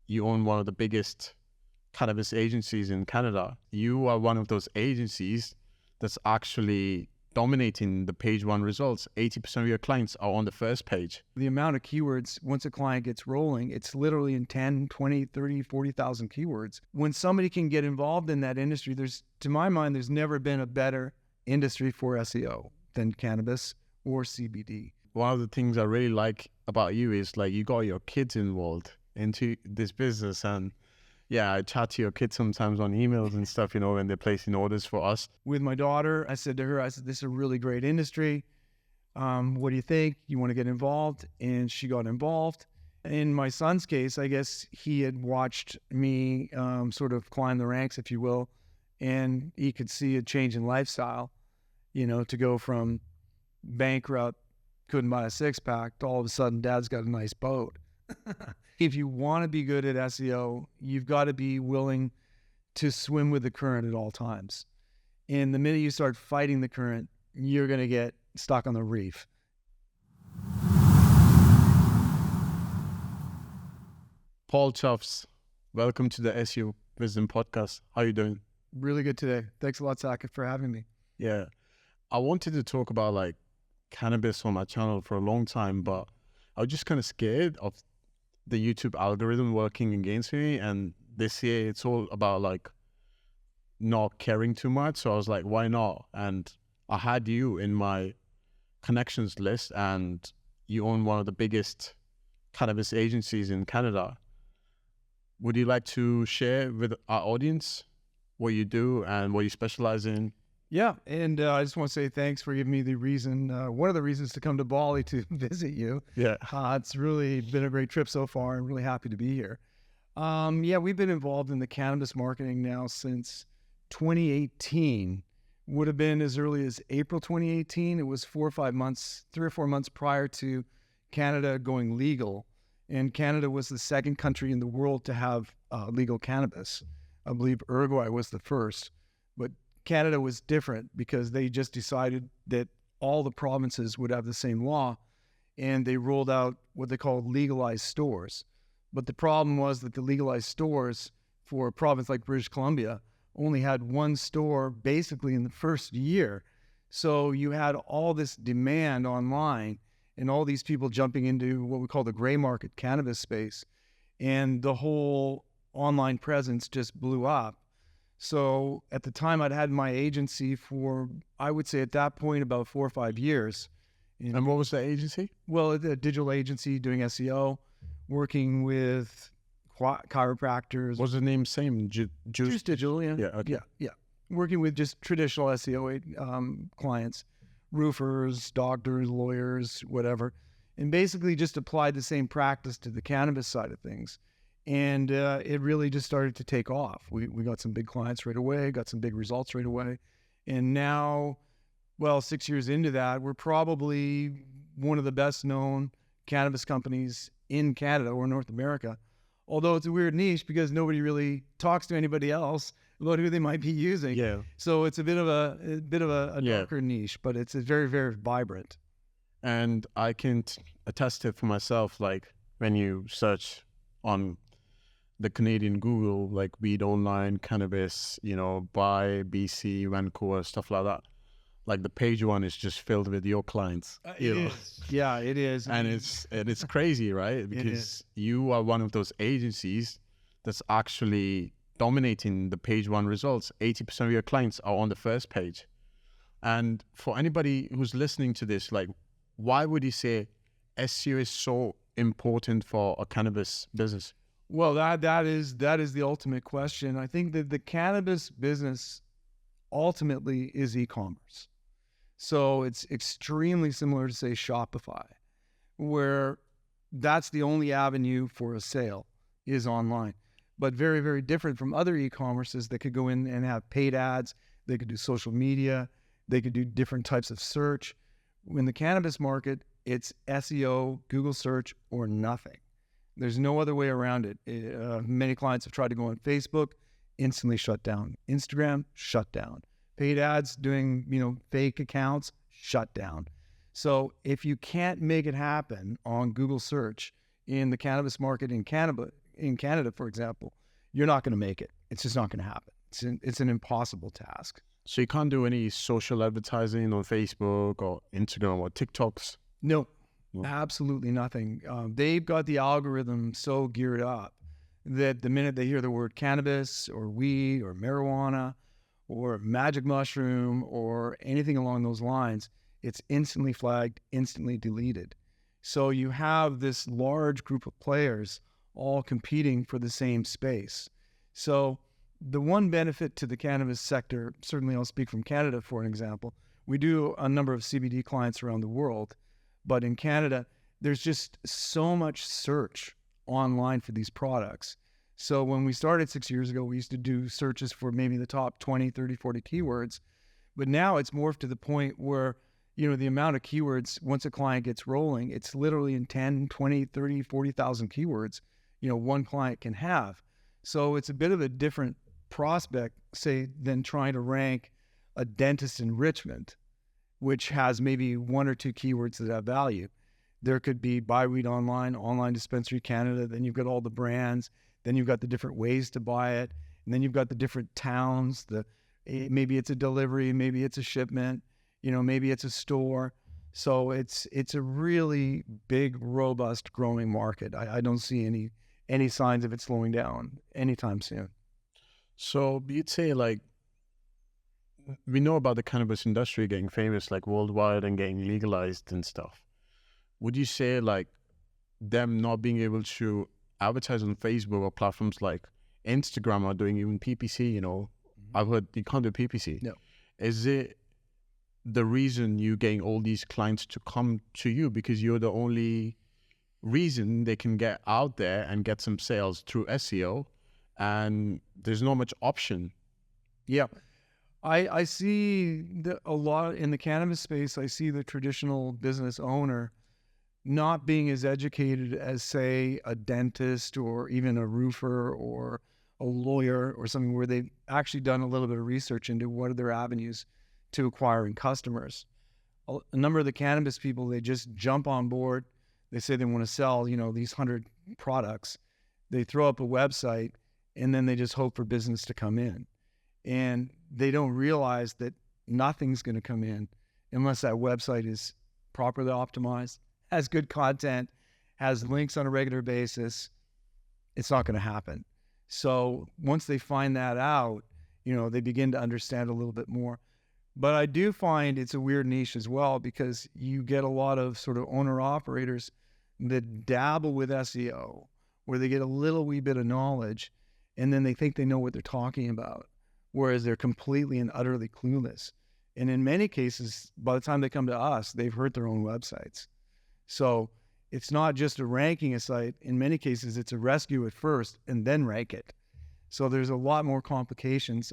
you own one of the biggest cannabis agencies in Canada. You are one of those agencies that's actually dominating the page one results. 80% of your clients are on the first page. The amount of keywords, once a client gets rolling, it's literally in 10, 20, 30, 40,000 keywords. When somebody can get involved in that industry, to my mind, there's never been a better industry for SEO than cannabis or CBD. One of the things I really like about you is like you got your kids involved into this business. And yeah, I chat to your kids sometimes on emails and stuff, when they're placing orders for us. With my daughter, I said to her, this is a really great industry. What do you think? You want to get involved? And she got involved. In my son's case, I guess he had watched me sort of climb the ranks, if you will, and he could see a change in lifestyle, to go from bankrupt, couldn't buy a six-pack, to all of a sudden dad's got a nice boat. If you want to be good at SEO, you've got to be willing to swim with the current at all times. And the minute you start fighting the current, you're going to get stuck on the reef. Paul Tufts, welcome to the SEO Wisdom Podcast. How are you doing? Really good today. Thanks a lot, Saket, for having me. Yeah. I wanted to talk about like cannabis on my channel for a long time, but I was just kind of scared of the YouTube algorithm working against me. And this year it's all about like not caring too much. So I was like, why not? And I had you in my connections list, and you own one of the biggest cannabis agencies in Canada. Would you like to share with our audience what you do and what you specialize in? Yeah, and I just want to say thanks for giving me the reason, one of the reasons to come to Bali to visit you. Yeah. It's really been a great trip so far. I'm really happy to be here. Yeah, we've been involved in the cannabis marketing now since 2018. Would have been as early as April 2018. It was 3 or 4 months prior to Canada going legal. And Canada was the second country in the world to have legal cannabis. I believe Uruguay was the first, but Canada was different because they just decided that all the provinces would have the same law, and they rolled out what they called legalized stores. But the problem was that the legalized stores for a province like British Columbia only had one store basically in the first year. So you had all this demand online and all these people jumping into what we call the gray market cannabis space, and the whole online presence just blew up. So at the time, I'd had my agency for, I would say at that point, about 4 or 5 years. And what was the agency? Well, a digital agency doing SEO, working with chiropractors. Was the name same? Juice Digital, yeah. Yeah, okay. Yeah. Working with just traditional SEO clients, roofers, doctors, lawyers, whatever. And basically just applied the same practice to the cannabis side of things. And it really just started to take off. We got some big clients right away, got some big results right away. And now, 6 years into that, we're probably one of the best known cannabis companies in Canada or North America. Although it's a weird niche because nobody really talks to anybody else about who they might be using. Yeah. So it's a bit of a darker niche, but it's very, very vibrant. And I can attest to it for myself, like when you search on the Canadian Google, like weed online, cannabis, buy, BC, Vancouver, stuff like that. Like the page one is just filled with your clients. It is. Yeah, it is. And it's crazy, right? Because you are one of those agencies that's actually dominating the page one results. 80% of your clients are on the first page. And for anybody who's listening to this, like, why would you say SEO is so important for a cannabis business? Well, that is the ultimate question. I think that the cannabis business ultimately is e-commerce. So it's extremely similar to, say, Shopify, where that's the only avenue for a sale is online, but very, very different from other e-commerces that could go in and have paid ads. They could do social media. They could do different types of search. In the cannabis market, it's SEO, Google search, or nothing. There's no other way around it. Many clients have tried to go on Facebook, instantly shut down. Instagram, shut down. Paid ads, doing fake accounts, shut down. So if you can't make it happen on Google search in the cannabis market in Canada, in Canada, for example, you're not going to make it. It's just not going to happen. It's an impossible task. So you can't do any social advertising on Facebook or Instagram or TikToks? No, No. absolutely nothing. They've got the algorithm so geared up that the minute they hear the word cannabis or weed or marijuana or magic mushroom or anything along those lines, it's instantly flagged, instantly deleted. So you have this large group of players all competing for the same space. So the one benefit to the cannabis sector, certainly I'll speak from Canada for an example, we do a number of CBD clients around the world, but in Canada, there's just so much search online for these products. So when we started 6 years ago, we used to do searches for maybe the top 20, 30, 40 keywords. But now it's morphed to the point where, the amount of keywords, once a client gets rolling, it's literally in 10, 20, 30, 40,000 keywords, one client can have. So it's a bit of a different prospect, say, than trying to rank a dentist in Richmond, which has maybe one or two keywords that have value. There could be buy weed online dispensary Canada, then you've got all the brands, then you've got the different ways to buy it, and then you've got the different towns, maybe it's a delivery, maybe it's a shipment, maybe it's a store. So it's a really big, robust, growing market. I don't see any signs of it slowing down anytime soon. So you'd say, like, we know about the cannabis industry getting famous, like, worldwide and getting legalized and stuff. Would you say, like, them not being able to advertise on Facebook or platforms like Instagram or doing even PPC, I've heard you can't do PPC. No. Is it the reason you getting all these clients to come to you because you're the only reason they can get out there and get some sales through SEO, and there's not much option? Yeah. I see a lot in the cannabis space. I see the traditional business owner not being as educated as, say, a dentist or even a roofer or a lawyer or something, where they've actually done a little bit of research into what are their avenues to acquiring customers. A number of the cannabis people, they just jump on board. They say they want to sell, these 100 products. They throw up a website and then they just hope for business to come in. And they don't realize that nothing's going to come in unless that website is properly optimized, has good content, has links on a regular basis. It's not going to happen. So once they find that out, they begin to understand a little bit more. But I do find it's a weird niche as well, because you get a lot of sort of owner-operators that dabble with SEO, where they get a little wee bit of knowledge, and then they think they know what they're talking about, whereas they're completely and utterly clueless. And in many cases, by the time they come to us, they've hurt their own websites. So it's not just a ranking a site. In many cases, it's a rescue it first and then rank it. So there's a lot more complications.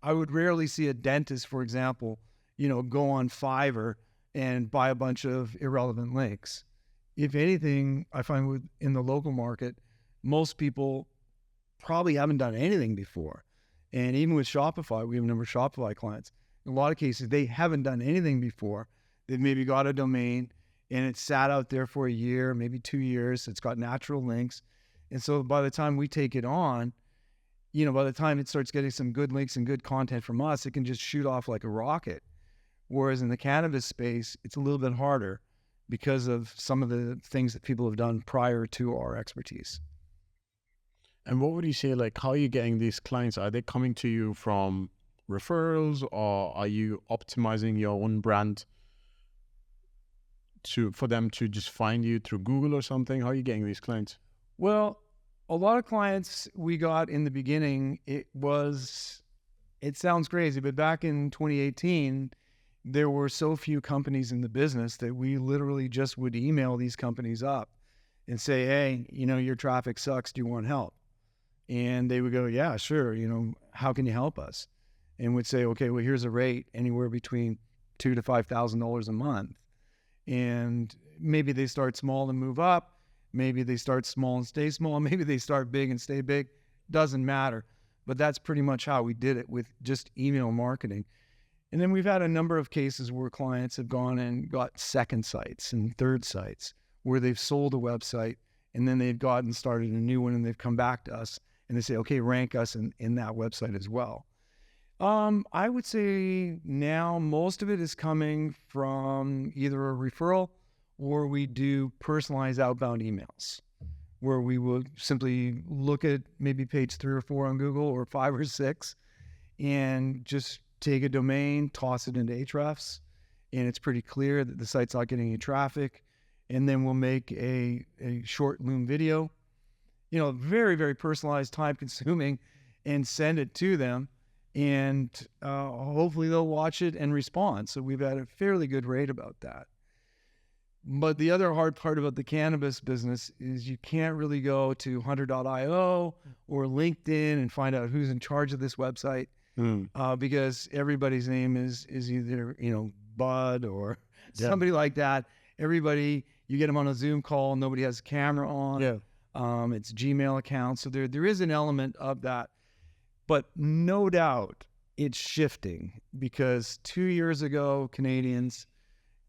I would rarely see a dentist, for example, go on Fiverr and buy a bunch of irrelevant links. If anything, I find in the local market, most people probably haven't done anything before. And even with Shopify, we have a number of Shopify clients. In a lot of cases, they haven't done anything before. They've maybe got a domain and it's sat out there for a year, maybe 2 years. It's got natural links. And so by the time we take it on, by the time it starts getting some good links and good content from us, it can just shoot off like a rocket. Whereas in the cannabis space, it's a little bit harder because of some of the things that people have done prior to our expertise. And what would you say, like, how are you getting these clients? Are they coming to you from referrals, or are you optimizing your own brand for them to just find you through Google or something? How are you getting these clients? Well, a lot of clients we got in the beginning, it sounds crazy, but back in 2018, there were so few companies in the business that we literally just would email these companies up and say, hey, your traffic sucks. Do you want help? And they would go, yeah, sure. How can you help us? And we'd say, okay, well, here's a rate anywhere between $2,000 to $5,000 a month. And maybe they start small and move up. Maybe they start small and stay small. Maybe they start big and stay big. Doesn't matter. But that's pretty much how we did it, with just email marketing. And then we've had a number of cases where clients have gone and got second sites and third sites, where they've sold a website and then they've gotten started a new one, and they've come back to us and they say, okay, rank us in that website as well. I would say now most of it is coming from either a referral, or we do personalized outbound emails where we will simply look at maybe page 3 or 4 on Google, or 5 or 6, and just take a domain, toss it into Ahrefs, and it's pretty clear that the site's not getting any traffic. And then we'll make a short Loom video, very, very personalized, time consuming, and send it to them. And hopefully they'll watch it and respond. So we've had a fairly good rate about that. But the other hard part about the cannabis business is you can't really go to hunter.io or LinkedIn and find out who's in charge of this website, because everybody's name is either, Bud or somebody like that. Everybody, you get them on a Zoom call, nobody has a camera on. It's Gmail account. So there is an element of that. But no doubt it's shifting, because 2 years ago, Canadians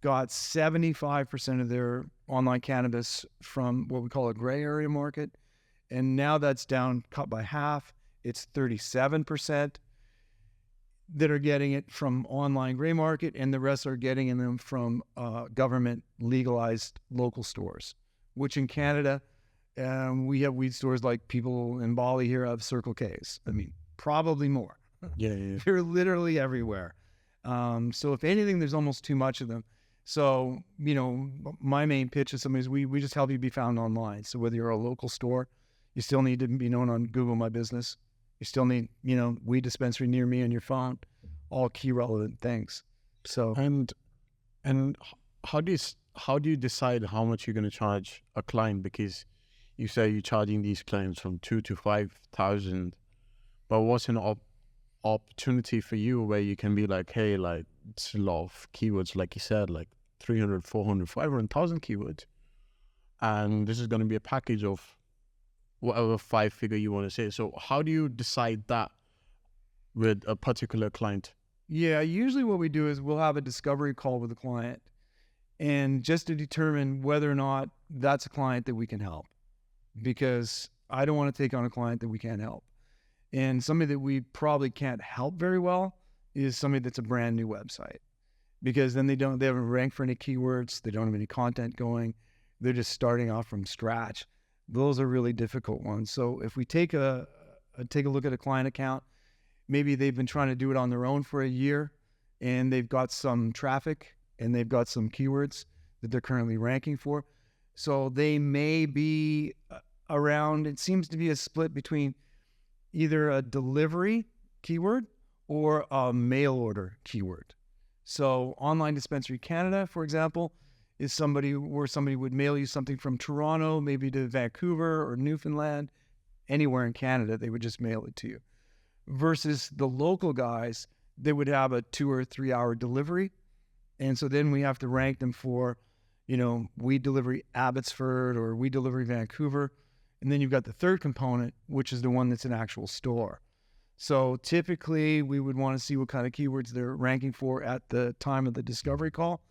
got 75% of their online cannabis from what we call a gray area market. And now that's cut by half. It's 37% that are getting it from online gray market, and the rest are getting them from government legalized local stores, which in Canada, we have weed stores like people in Bali here have Circle K's. I mean, probably more. Yeah. They're literally everywhere. So if anything, there's almost too much of them. So, my main pitch to somebody is we just help you be found online. So whether you're a local store, you still need to be known on Google My Business. You still need, weed dispensary near me on your phone, all key relevant things. So, and how do you decide how much you're going to charge a client? Because you say you're charging these clients from 2,000 to 5,000, but what's an opportunity for you where you can be like, hey, like, it's a lot of keywords, like you said, like 300, 400, 500,000 keywords, and this is going to be a package of whatever 5-figure you want to say. So how do you decide that with a particular client? Yeah, usually what we do is we'll have a discovery call with the client, and just to determine whether or not that's a client that we can help, because I don't want to take on a client that we can't help. And somebody that we probably can't help very well is somebody that's a brand new website, because then they haven't ranked for any keywords. They don't have any content going. They're just starting off from scratch. Those are really difficult ones. So if we take a look at a client account, maybe they've been trying to do it on their own for a year, and they've got some traffic and they've got some keywords that they're currently ranking for. So they may be around, it seems to be a split between either a delivery keyword or a mail order keyword. So Online Dispensary Canada, for example, is somebody would mail you something from Toronto, maybe to Vancouver or Newfoundland, anywhere in Canada, they would just mail it to you. Versus the local guys, they would have a 2 or 3 hour delivery. And so then we have to rank them for, weed delivery Abbotsford or weed delivery Vancouver. And then you've got the third component, which is the one that's an actual store. So typically we would want to see what kind of keywords they're ranking for at the time of the discovery call.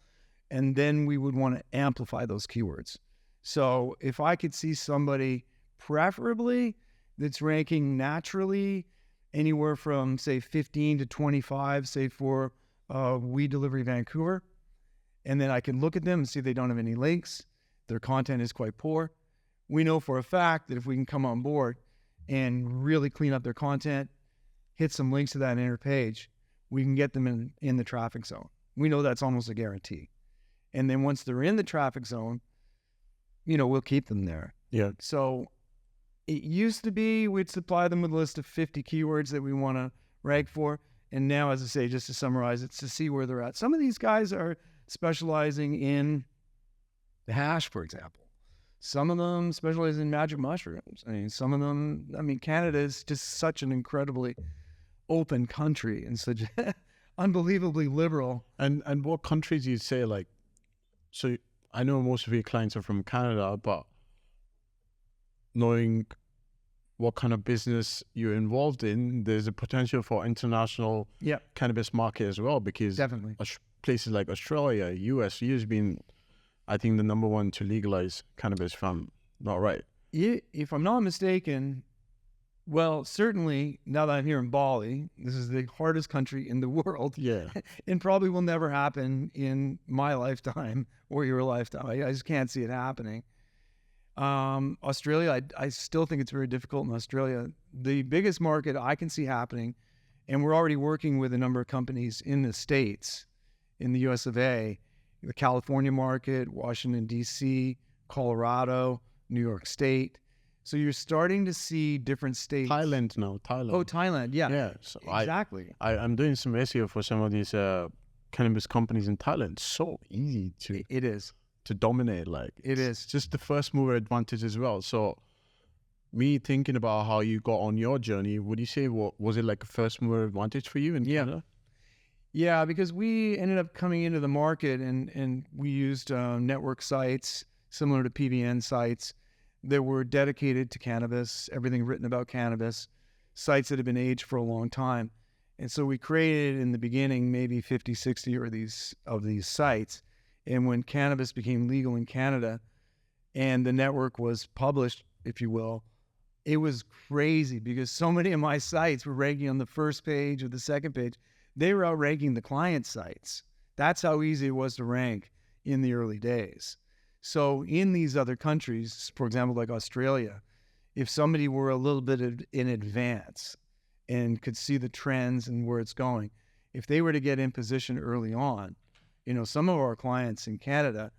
And then we would want to amplify those keywords. So if I could see somebody preferably that's ranking naturally anywhere from say 15 to 25, say for weed delivery Vancouver, and then I can look at them and see they don't have any links, their content is quite poor. We know for a fact that if we can come on board and really clean up their content, hit some links to that inner page, we can get them in the traffic zone. We know that's almost a guarantee. And then once they're in the traffic zone, we'll keep them there. Yeah. So it used to be we'd supply them with a list of 50 keywords that we want to rank for. And now, as I say, just to summarize, it's to see where they're at. Some of these guys are specializing in the hash, for example. Some of them specialize in magic mushrooms. Some of them, Canada is just such an incredibly open country and such unbelievably liberal. And what countries you'd say, like, so I know most of your clients are from Canada, but knowing what kind of business you're involved in, there's a potential for international cannabis market as well, because definitely places like Australia, US, has been, I think, the number one to legalize cannabis from not right. If I'm not mistaken, well, certainly now that I'm here in Bali, this is the hardest country in the world. Yeah. And probably will never happen in my lifetime or your lifetime. I just can't see it happening. Australia, I still think it's very difficult in Australia. The biggest market I can see happening, and we're already working with a number of companies in the States, in the US of A, the California market, Washington, D.C., Colorado, New York State. So you're starting to see different states. Thailand now, Thailand. Oh, Thailand, yeah. Yeah. So exactly. I'm doing some SEO for some of these cannabis companies in Thailand. So easy It is. to dominate. Like It is. just the first mover advantage as well. So me thinking about how you got on your journey, would you say was it like a first mover advantage for you in Canada? Yeah, because we ended up coming into the market and we used network sites similar to PBN sites that were dedicated to cannabis, everything written about cannabis, sites that had been aged for a long time. And so we created in the beginning maybe 50, 60 of these sites. And when cannabis became legal in Canada and the network was published, if you will, it was crazy because so many of my sites were ranking on the first page or the second page. They were outranking the client sites. That's how easy it was to rank in the early days. So in these other countries, for example, like Australia, if somebody were a little bit in advance and could see the trends and where it's going, if they were to get in position early on, some of our clients in Canada,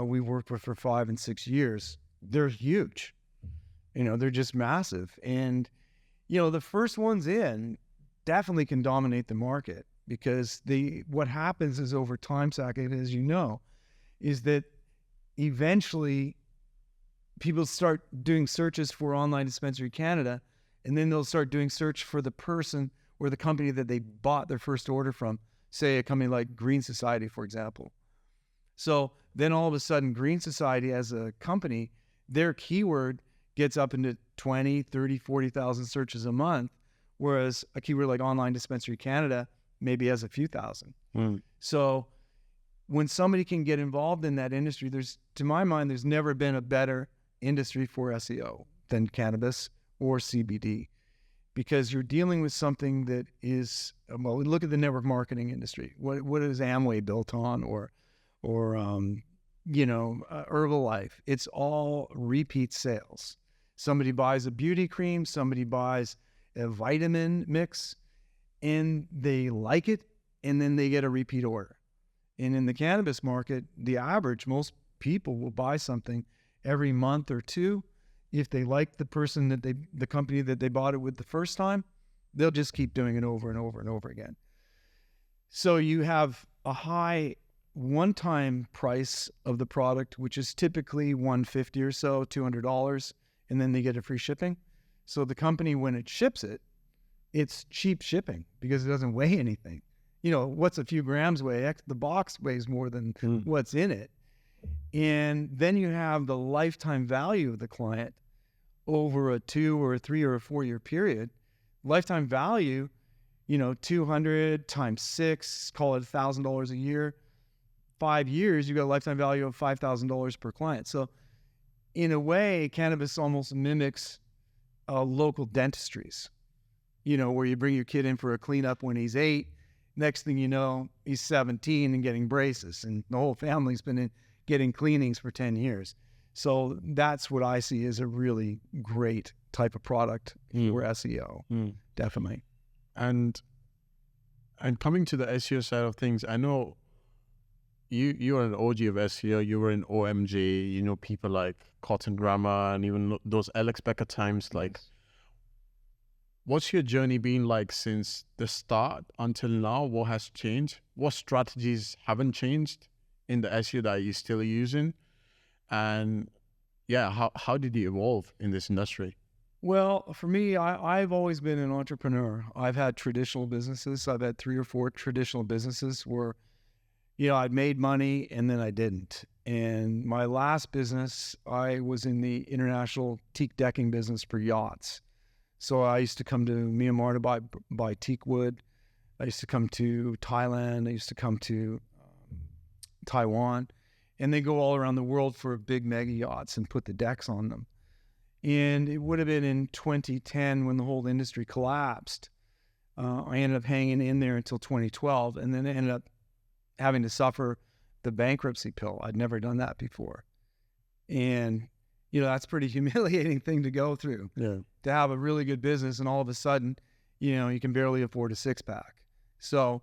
we worked with for 5 and 6 years, they're huge. They're just massive. And, the first ones in definitely can dominate the market because what happens is over time, Saket, as you know, is that eventually people start doing searches for online dispensary Canada, and then they'll start doing search for the person or the company that they bought their first order from, say a company like Green Society, for example. So then all of a sudden Green Society as a company, their keyword gets up into 20, 30, 40,000 searches a month, whereas a keyword like online dispensary Canada maybe has a few thousand. So when somebody can get involved in that industry, to my mind, there's never been a better industry for SEO than cannabis or CBD, because you're dealing with something that is, well, look at the network marketing industry. What is Amway built on, or Herbalife? It's all repeat sales. Somebody buys a beauty cream, somebody buys a vitamin mix, and they like it, and then they get a repeat order. And in the cannabis market, the average, most people will buy something every month or two. If they like the company that they bought it with the first time, they'll just keep doing it over and over and over again. So you have a high one-time price of the product, which is typically $150 or so, $200, and then they get a free shipping. So the company, when it ships it, it's cheap shipping because it doesn't weigh anything. What's a few grams weigh? The box weighs more than what's in it. And then you have the lifetime value of the client over a 2 or a 3 or a 4 year period. Lifetime value, 200 times 6, call it $1,000 a year. 5 years, you got a lifetime value of $5,000 per client. So in a way, cannabis almost mimics local dentistries, where you bring your kid in for a cleanup when he's 8. Next thing you know, he's 17 and getting braces, and the whole family's been getting cleanings for 10 years. So that's what I see as a really great type of product for SEO, definitely. And coming to the SEO side of things, I know you are an OG of SEO. You were in OMG, people like Cotton Grammar and even those Alex Becker times. Like, what's your journey been like since the start until now? What has changed? What strategies haven't changed in the SEO that you're still using? And how did you evolve in this industry? Well, for me, I've always been an entrepreneur. I've had traditional businesses. I've had 3 or 4 traditional businesses where, I'd made money and then I didn't. And my last business, I was in the international teak decking business for yachts. So I used to come to Myanmar to buy teak wood. I used to come to Thailand. I used to come to Taiwan. and they go all around the world for big mega yachts and put the decks on them. And it would have been in 2010 when the whole industry collapsed. I ended up hanging in there until 2012, and then I ended up having to suffer the bankruptcy pill. I'd never done that before. And, that's a pretty humiliating thing to go through. Yeah. To have a really good business and all of a sudden, you can barely afford a six-pack. So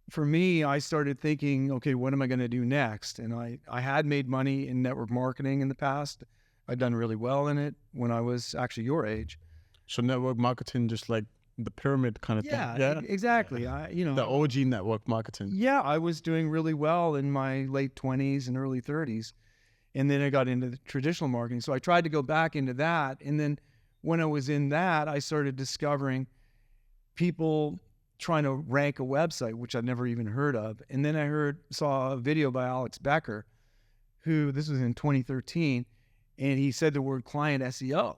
for me, I started thinking, okay, what am I going to do next? And I had made money in network marketing in the past. I'd done really well in it when I was actually your age. So network marketing, just like the pyramid kind of thing. Yeah, exactly. The OG network marketing. Yeah, I was doing really well in my late 20s and early 30s. And then I got into the traditional marketing. So I tried to go back into that. And then when I was in that, I started discovering people trying to rank a website, which I'd never even heard of. And then I saw a video by Alex Becker, this was in 2013, and he said the word client SEO.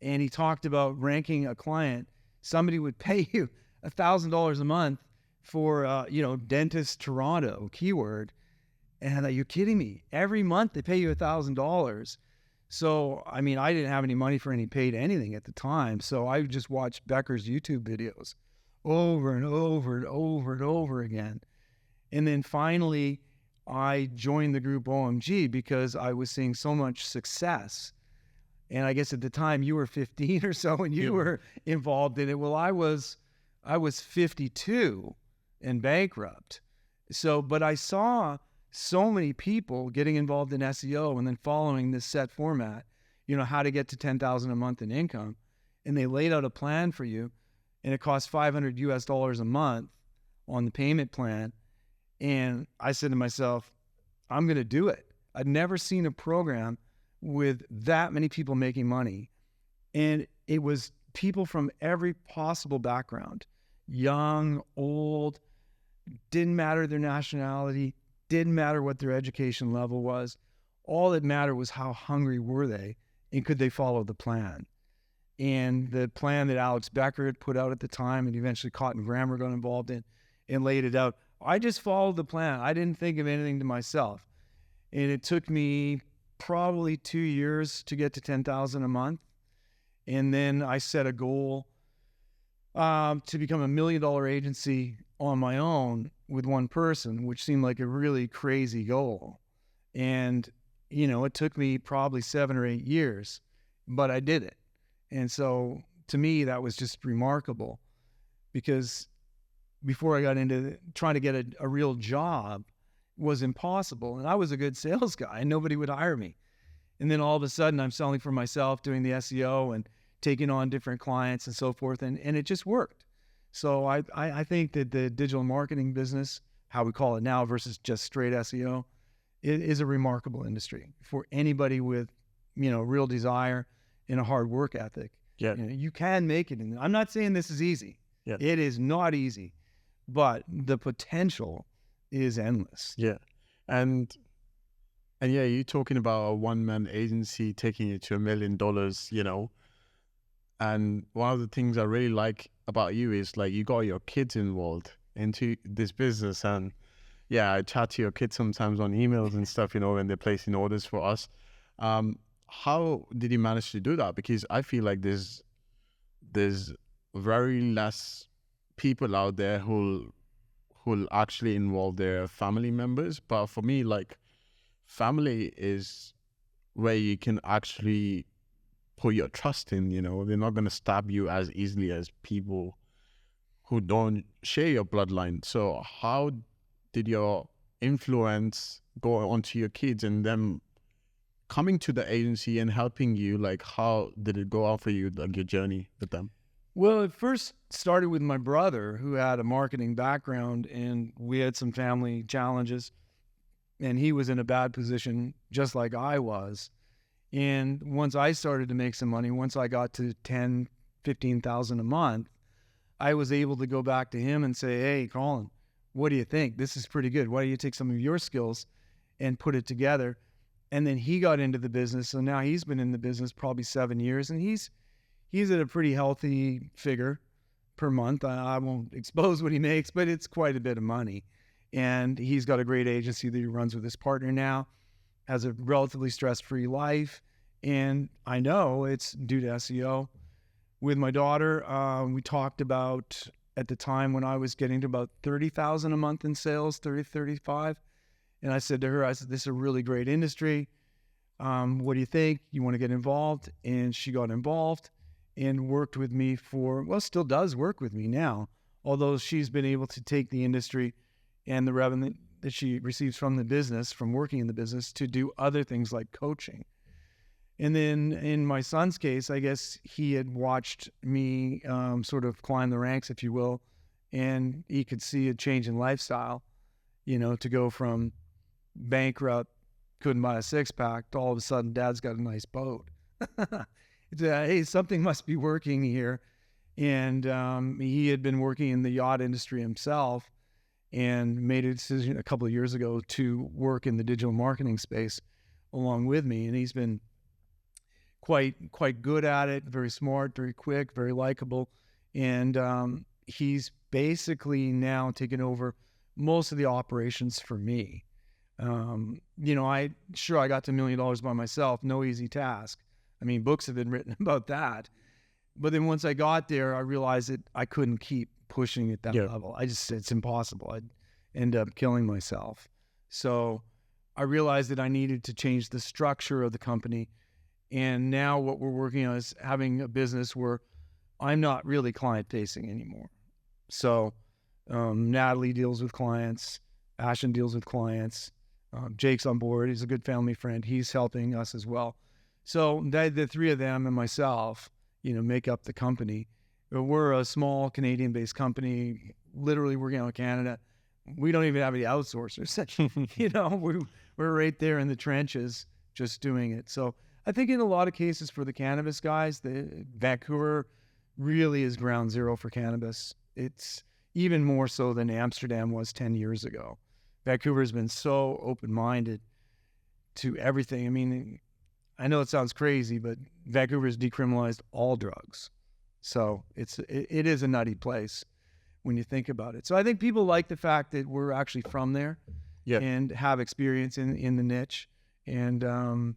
And he talked about ranking a client. Somebody would pay you $1,000 a month for, dentist Toronto keyword. And I thought, you're kidding me. Every month they pay you $1,000. So, I didn't have any money for any paid anything at the time. So I just watched Becker's YouTube videos over and over and over and over again. And then finally, I joined the group OMG because I was seeing so much success. And I guess at the time you were 15 or so and you were involved in it. Well, I was 52 and bankrupt. So, but I saw so many people getting involved in SEO and then following this set format, how to get to 10,000 a month in income. And they laid out a plan for you, and it cost $500 a month on the payment plan. And I said to myself, I'm going to do it. I'd never seen a program with that many people making money. And it was people from every possible background, young, old, didn't matter their nationality, didn't matter what their education level was. All that mattered was how hungry were they and could they follow the plan. And the plan that Alex Becker had put out at the time and eventually Cotton Grammar got involved in and laid it out. I just followed the plan. I didn't think of anything to myself. And it took me probably 2 years to get to 10,000 a month. And then I set a goal to become $1 million agency on my own with one person, which seemed like a really crazy goal. And, it took me probably 7 or 8 years, but I did it. And so to me, that was just remarkable because before I got into trying to get a real job was impossible. And I was a good sales guy and nobody would hire me. And then all of a sudden I'm selling for myself, doing the SEO and taking on different clients and so forth. And it just worked. So I think that the digital marketing business, how we call it now versus just straight SEO, it is a remarkable industry for anybody with, real desire and a hard work ethic. Yeah. You can make it. And I'm not saying this is easy. Yeah. It is not easy, but the potential is endless. Yeah. And yeah, you're talking about a one-man agency taking you to $1 million, And one of the things I really like about you is like you got your kids involved into this business. And yeah, I chat to your kids sometimes on emails and stuff, when they're placing orders for us. How did you manage to do that? Because I feel like there's very less people out there who'll actually involve their family members. But for me, like family is where you can actually put your trust in, they're not going to stab you as easily as people who don't share your bloodline. So how did your influence go onto your kids and them coming to the agency and helping you? Like, how did it go out for you, like your journey with them? Well, it first started with my brother who had a marketing background and we had some family challenges and he was in a bad position just like I was. And once I started to make some money, once I got to 10, 15,000 a month, I was able to go back to him and say, hey, Colin, what do you think? This is pretty good. Why don't you take some of your skills and put it together? And then he got into the business. So now he's been in the business probably 7 years and he's at a pretty healthy figure per month. I won't expose what he makes, but it's quite a bit of money. And he's got a great agency that he runs with his partner now, has a relatively stress-free life. And I know it's due to SEO. With my daughter, we talked about at the time when I was getting to about 30,000 a month in sales, 30, 35. And I said to her, this is a really great industry. What do you think? You want to get involved? And she got involved and worked with me still does work with me now, although she's been able to take the industry and the revenue that she receives from the business, from working in the business, to do other things like coaching. And then in my son's case, I guess he had watched me sort of climb the ranks, if you will, and he could see a change in lifestyle, to go from bankrupt, couldn't buy a six-pack, to all of a sudden dad's got a nice boat. Hey, something must be working here. And he had been working in the yacht industry himself and made a decision a couple of years ago to work in the digital marketing space along with me. And he's been quite good at it, very smart, very quick, very likable. And he's basically now taken over most of the operations for me. I got to $1 million by myself, no easy task. I mean, books have been written about that. But then once I got there, I realized that I couldn't keep pushing at that level. It's impossible. I'd end up killing myself. So I realized that I needed to change the structure of the company. And now what we're working on is having a business where I'm not really client-facing anymore. So Natalie deals with clients, Ashton deals with clients, Jake's on board. He's a good family friend. He's helping us as well. So the three of them and myself, make up the company. We're a small Canadian-based company, literally working out of Canada. We don't even have any outsourcers. We're right there in the trenches just doing it. So I think in a lot of cases for the cannabis guys, the Vancouver really is ground zero for cannabis. It's even more so than Amsterdam was 10 years ago. Vancouver has been so open-minded to everything. I mean, I know it sounds crazy, but Vancouver has decriminalized all drugs. So it is a nutty place when you think about it. So I think people like the fact that we're actually from there and have experience in the niche and,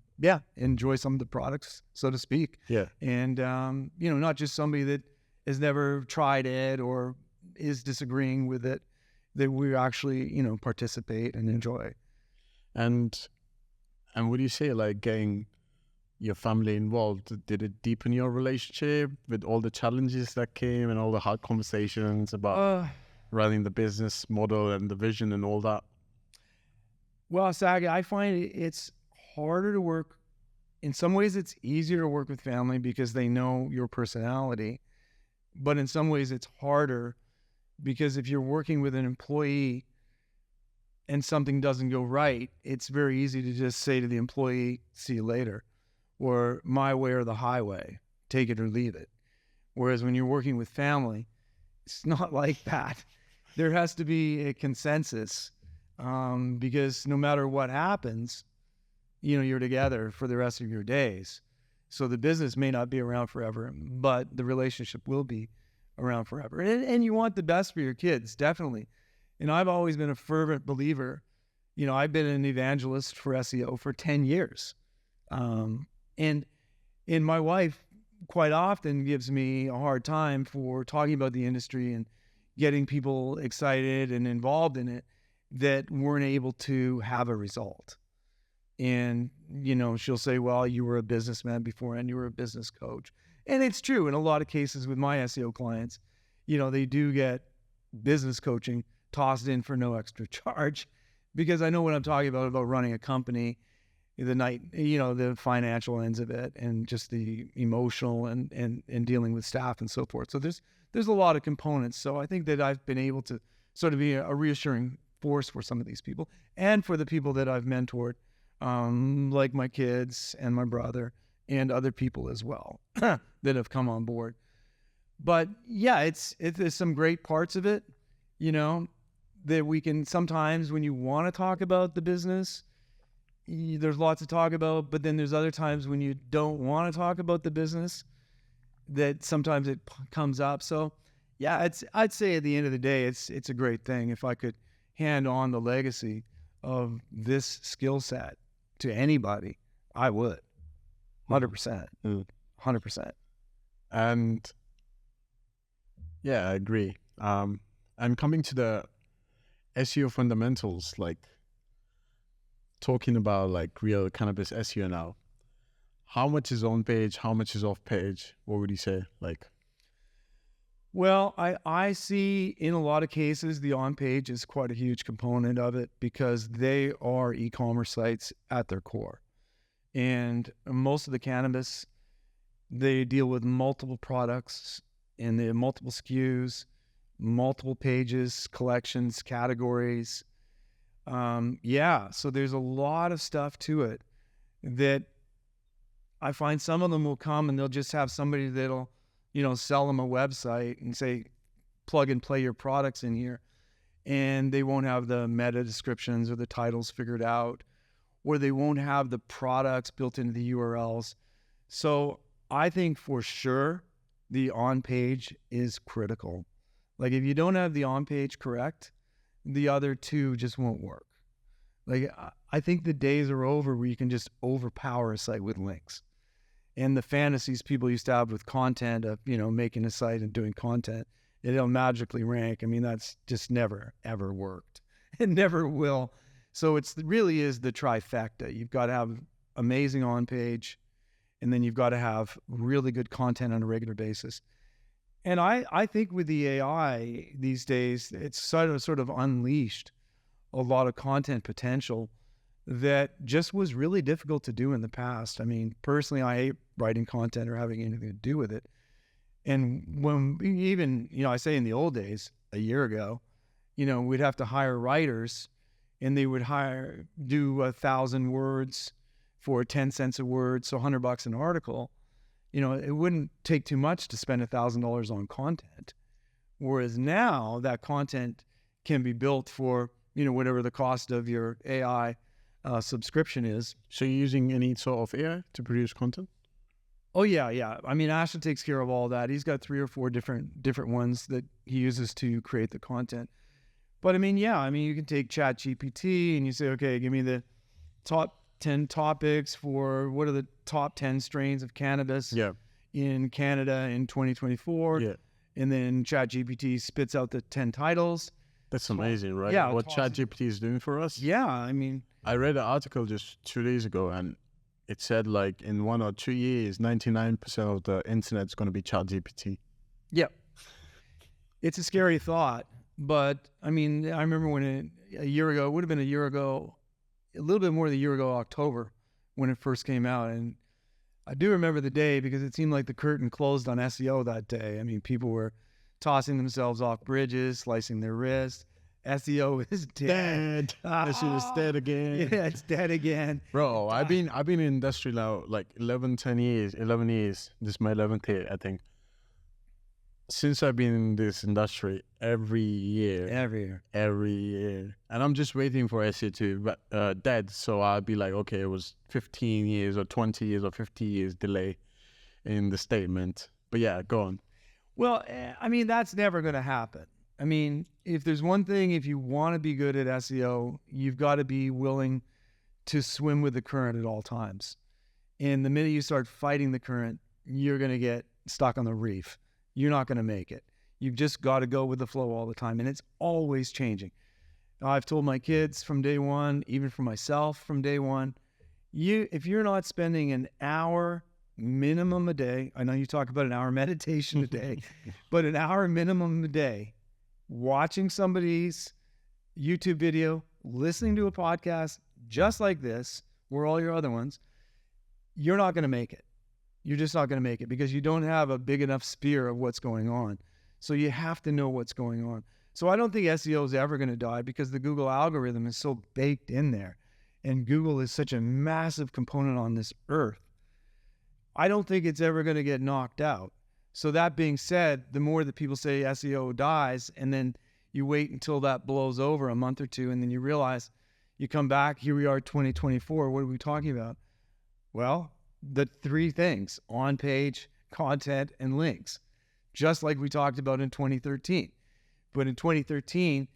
enjoy some of the products, so to speak. Yeah. And, not just somebody that has never tried it or is disagreeing with it, that we actually, participate and enjoy. And what do you say, like getting your family involved, did it deepen your relationship with all the challenges that came and all the hard conversations about running the business model and the vision and all that? Well, Saket, I find it's harder to work. In some ways, it's easier to work with family because they know your personality. But in some ways, it's harder because if you're working with an employee and something doesn't go right, it's very easy to just say to the employee, see you later, or my way or the highway, take it or leave it. Whereas when you're working with family, it's not like that. There has to be a consensus because no matter what happens, you're together for the rest of your days. So the business may not be around forever, but the relationship will be around forever. And you want the best for your kids, definitely. And I've always been a fervent believer. I've been an evangelist for SEO for 10 years. And my wife quite often gives me a hard time for talking about the industry and getting people excited and involved in it that weren't able to have a result. And, she'll say, well, you were a businessman before and you were a business coach. And it's true in a lot of cases with my SEO clients, they do get business coaching tossed in for no extra charge because I know what I'm talking about running a company, the financial ends of it and just the emotional and dealing with staff and so forth. So there's a lot of components. So I think that I've been able to sort of be a reassuring force for some of these people and for the people that I've mentored, like my kids and my brother and other people as well that have come on board. But yeah, there's some great parts of it, that we can sometimes when you want to talk about the business, there's lots to talk about, but then there's other times when you don't want to talk about the business that sometimes it comes up. So yeah, I'd say at the end of the day, it's a great thing if I could hand on the legacy of this skill set to anybody, I would. 100%. 100%. And yeah, I agree. And coming to the SEO fundamentals, like talking about like real cannabis SEO now, how much is on page? How much is off page? What would you say? Like, well, I see in a lot of cases the on page is quite a huge component of it because they are e-commerce sites at their core. And most of the cannabis, they deal with multiple products and they have multiple SKUs, multiple pages, collections, categories. So there's a lot of stuff to it that I find some of them will come and they'll just have somebody that'll, sell them a website and say, plug and play your products in here. And they won't have the meta descriptions or the titles figured out, or they won't have the products built into the URLs. So I think for sure the on-page is critical. Like if you don't have the on-page correct, the other two just won't work. Like I think the days are over where you can just overpower a site with links. And the fantasies people used to have with content of, making a site and doing content, it'll magically rank. I mean, that's just never, ever worked. It never will. So it really is the trifecta. You've got to have amazing on-page, and then you've got to have really good content on a regular basis. And I think with the AI these days, it's sort of unleashed a lot of content potential that just was really difficult to do in the past. I mean, personally, I hate writing content or having anything to do with it. And when even, I say in the old days, a year ago, we'd have to hire writers and they would do 1,000 words for 10 cents a word. So $100 an article, it wouldn't take too much to spend $1,000 on content. Whereas now that content can be built for, whatever the cost of your AI subscription is. so you're using any sort of AI to produce content? Oh yeah. I mean, Ashton takes care of all that. He's got 3 or 4 different ones that he uses to create the content. But I mean, you can take ChatGPT and you say, okay, give me the top 10 topics for what are the top 10 strains of cannabis in Canada in 2024. Yeah. And then ChatGPT spits out the 10 titles. That's amazing, right? Yeah, What ChatGPT is doing for us? Yeah, I mean, I read an article just 2 days ago and it said like in 1 or 2 years, 99% of the internet is going to be ChatGPT. yeah. It's a scary thought, but I mean, I remember when a year ago, it would have been a year ago, a little bit more than a year ago, October, when it first came out. And I do remember the day because it seemed like the curtain closed on SEO that day. I mean, people were tossing themselves off bridges, slicing their wrists. SEO is dead. SEO is dead again. Yeah, it's dead again. Bro, I've been in industry now like 11 years. This is my 11th year, I think. Since I've been in this industry, every year. And I'm just waiting for SEO to dead. So I'll be like, okay, it was 15 years or 20 years or 50 years delay in the statement. But yeah, go on. Well, I mean, that's never going to happen. I mean, if there's one thing, if you want to be good at SEO, you've got to be willing to swim with the current at all times. And the minute you start fighting the current, you're going to get stuck on the reef. You're not going to make it. You've just got to go with the flow all the time. And it's always changing. I've told my kids from day one, even for myself from day one, if you're not spending an hour minimum a day, I know you talk about an hour meditation a day, but an hour minimum a day, watching somebody's YouTube video, listening to a podcast just like this, or all your other ones, you're not going to make it. You're just not going to make it because you don't have a big enough sphere of what's going on. So you have to know what's going on. So I don't think SEO is ever going to die because the Google algorithm is so baked in there. And Google is such a massive component on this earth. I don't think it's ever going to get knocked out. So that being said, the more that people say SEO dies, and then you wait until that blows over a month or two, and then you realize you come back, here we are 2024, what are we talking about? Well, the 3 things: on page, content, and links, just like we talked about in 2013. But in 2013,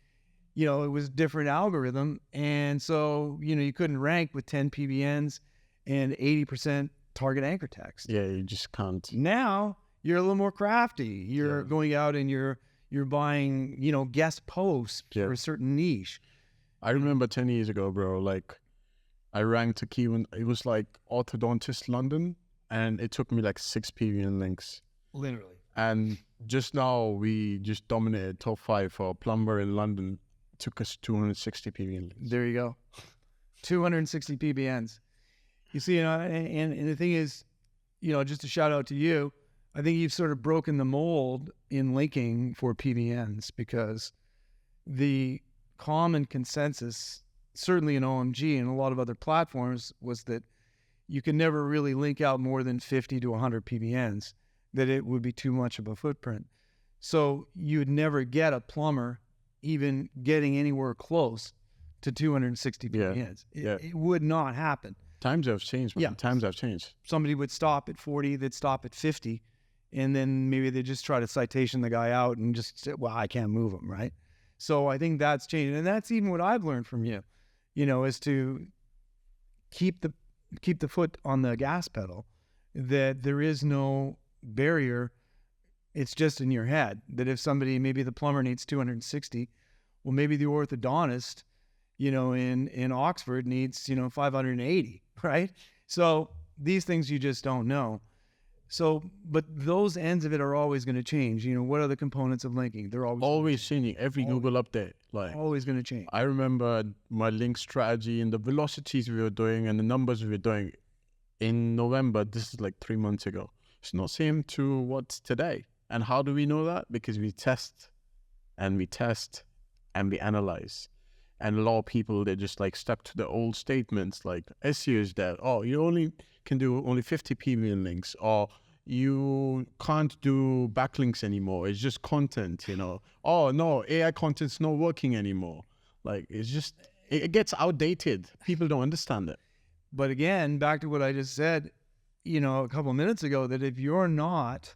it was different algorithm. And so, you couldn't rank with 10 PBNs and 80% target anchor text. Yeah, you just can't. Now you're a little more crafty. You're going out and you're buying, guest posts for a certain niche. I remember 10 years ago, bro, like I ranked a keyword. It was like orthodontist London, and it took me like 6 PBN links. Literally. And just now we just dominated top 5 for plumber in London. It took us 260 PBN links. There you go. 260 PBNs. You see, and the thing is, just a shout out to you. I think you've sort of broken the mold in linking for PBNs, because the common consensus, certainly in OMG and a lot of other platforms, was that you can never really link out more than 50 to 100 PBNs, that it would be too much of a footprint. So you would never get a plumber even getting anywhere close to 260 PBNs. It would not happen. Times have changed, man. Yeah. Times have changed. Somebody would stop at 40, they'd stop at 50, and then maybe they just try to citation the guy out and just say, well, I can't move him, right? So I think that's changed. And that's even what I've learned from you, is to keep the foot on the gas pedal, that there is no barrier. It's just in your head that if somebody, maybe the plumber needs 260, well, maybe the orthodontist, in Oxford needs, 580, right? So these things you just don't know. So, but those ends of it are always going to change. What are the components of linking? They're always changing. Every Google update, like always going to change. I remember my link strategy and the velocities we were doing and the numbers we were doing in November. This is like 3 months ago. It's not same to what's today. And how do we know that? Because we test and we analyze. And a lot of people, they just like stuck to the old statements, like SEO is dead. Oh, you only can do only 50 PBN links, or you can't do backlinks anymore. It's just content, Oh no, AI content's not working anymore. Like it gets outdated. People don't understand it. But again, back to what I just said, a couple of minutes ago, that if you're not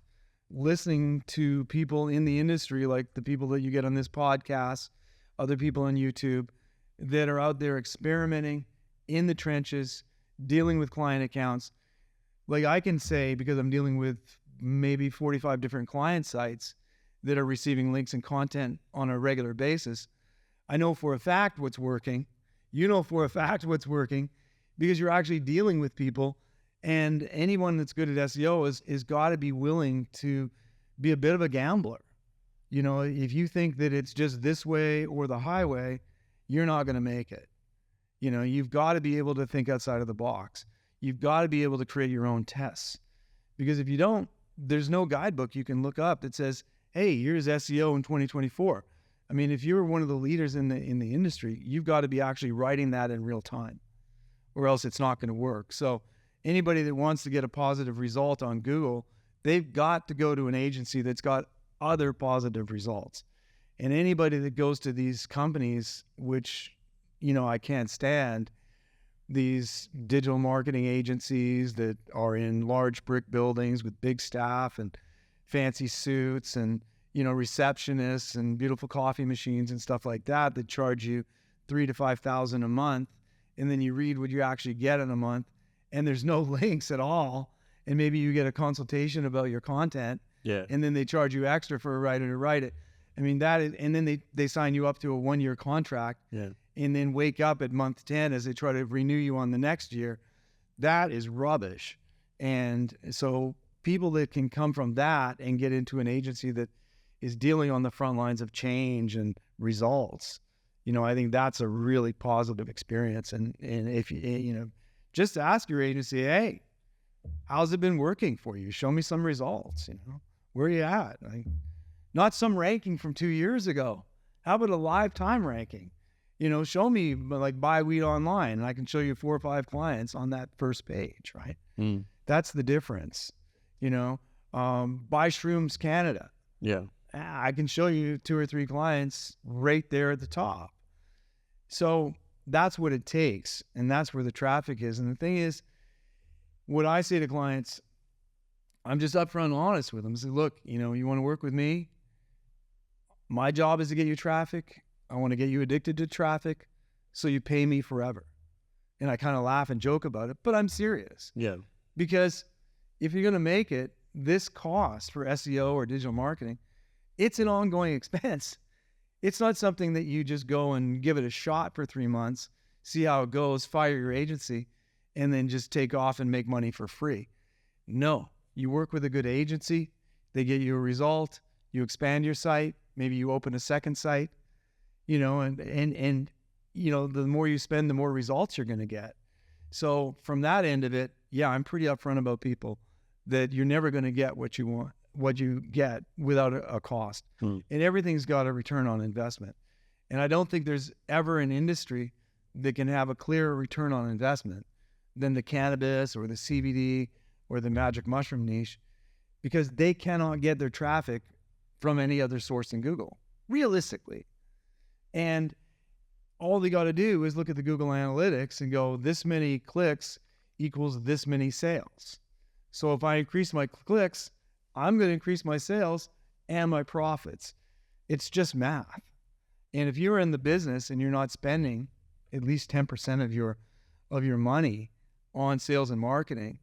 listening to people in the industry, like the people that you get on this podcast, other people on YouTube that are out there experimenting in the trenches, dealing with client accounts. Like I can say, because I'm dealing with maybe 45 different client sites that are receiving links and content on a regular basis, I know for a fact what's working. You know for a fact what's working, because you're actually dealing with people. And anyone that's good at SEO is got to be willing to be a bit of a gambler. If you think that it's just this way or the highway, you're not going to make it. You've got to be able to think outside of the box. You've got to be able to create your own tests. Because if you don't, there's no guidebook you can look up that says, hey, here's SEO in 2024. I mean, if you're one of the leaders in the industry, you've got to be actually writing that in real time, or else it's not going to work. So anybody that wants to get a positive result on Google, they've got to go to an agency that's got other positive results. And anybody that goes to these companies, which, I can't stand, these digital marketing agencies that are in large brick buildings with big staff and fancy suits and, receptionists and beautiful coffee machines and stuff like that charge you $3,000 to $5,000 a month. And then you read what you actually get in a month, and there's no links at all. And maybe you get a consultation about your content. Yeah. And then they charge you extra for a writer to write it. I mean, and then they sign you up to a 1-year contract. Yeah. And then wake up at month 10 as they try to renew you on the next year. That is rubbish. And so people that can come from that and get into an agency that is dealing on the front lines of change and results, I think that's a really positive experience. And if you, just ask your agency, hey, how's it been working for you? Show me some results. Where are you at? Not some ranking from 2 years ago. How about a lifetime ranking? Show me, like, buy weed online, and I can show you 4 or 5 clients on that first page, right? That's the difference. Buy Shrooms Canada. Yeah. I can show you 2 or 3 clients right there at the top. So that's what it takes, and that's where the traffic is. And the thing is, what I say to clients, I'm just upfront and honest with them. I say, look, you want to work with me? My job is to get you traffic. I want to get you addicted to traffic so you pay me forever. And I kind of laugh and joke about it, but I'm serious. Yeah. Because if you're going to make it, this cost for SEO or digital marketing, it's an ongoing expense. It's not something that you just go and give it a shot for 3 months, see how it goes, fire your agency, and then just take off and make money for free. No, you work with a good agency, they get you a result, you expand your site, maybe you open a second site, and you know, the more you spend, the more results you're going to get. So from that end of it, yeah, I'm pretty upfront about people that you're never going to get what you want, what you get without a cost. And everything's got a return on investment. And I don't think there's ever an industry that can have a clearer return on investment than the cannabis or the CBD or the magic mushroom niche, because they cannot get their traffic from any other source than Google, realistically. And all they got to do is look at the Google Analytics and go, this many clicks equals this many sales. So if I increase my clicks, I'm going to increase my sales and my profits. It's just math. And if you're in the business and you're not spending at least 10% of your money on sales and marketing,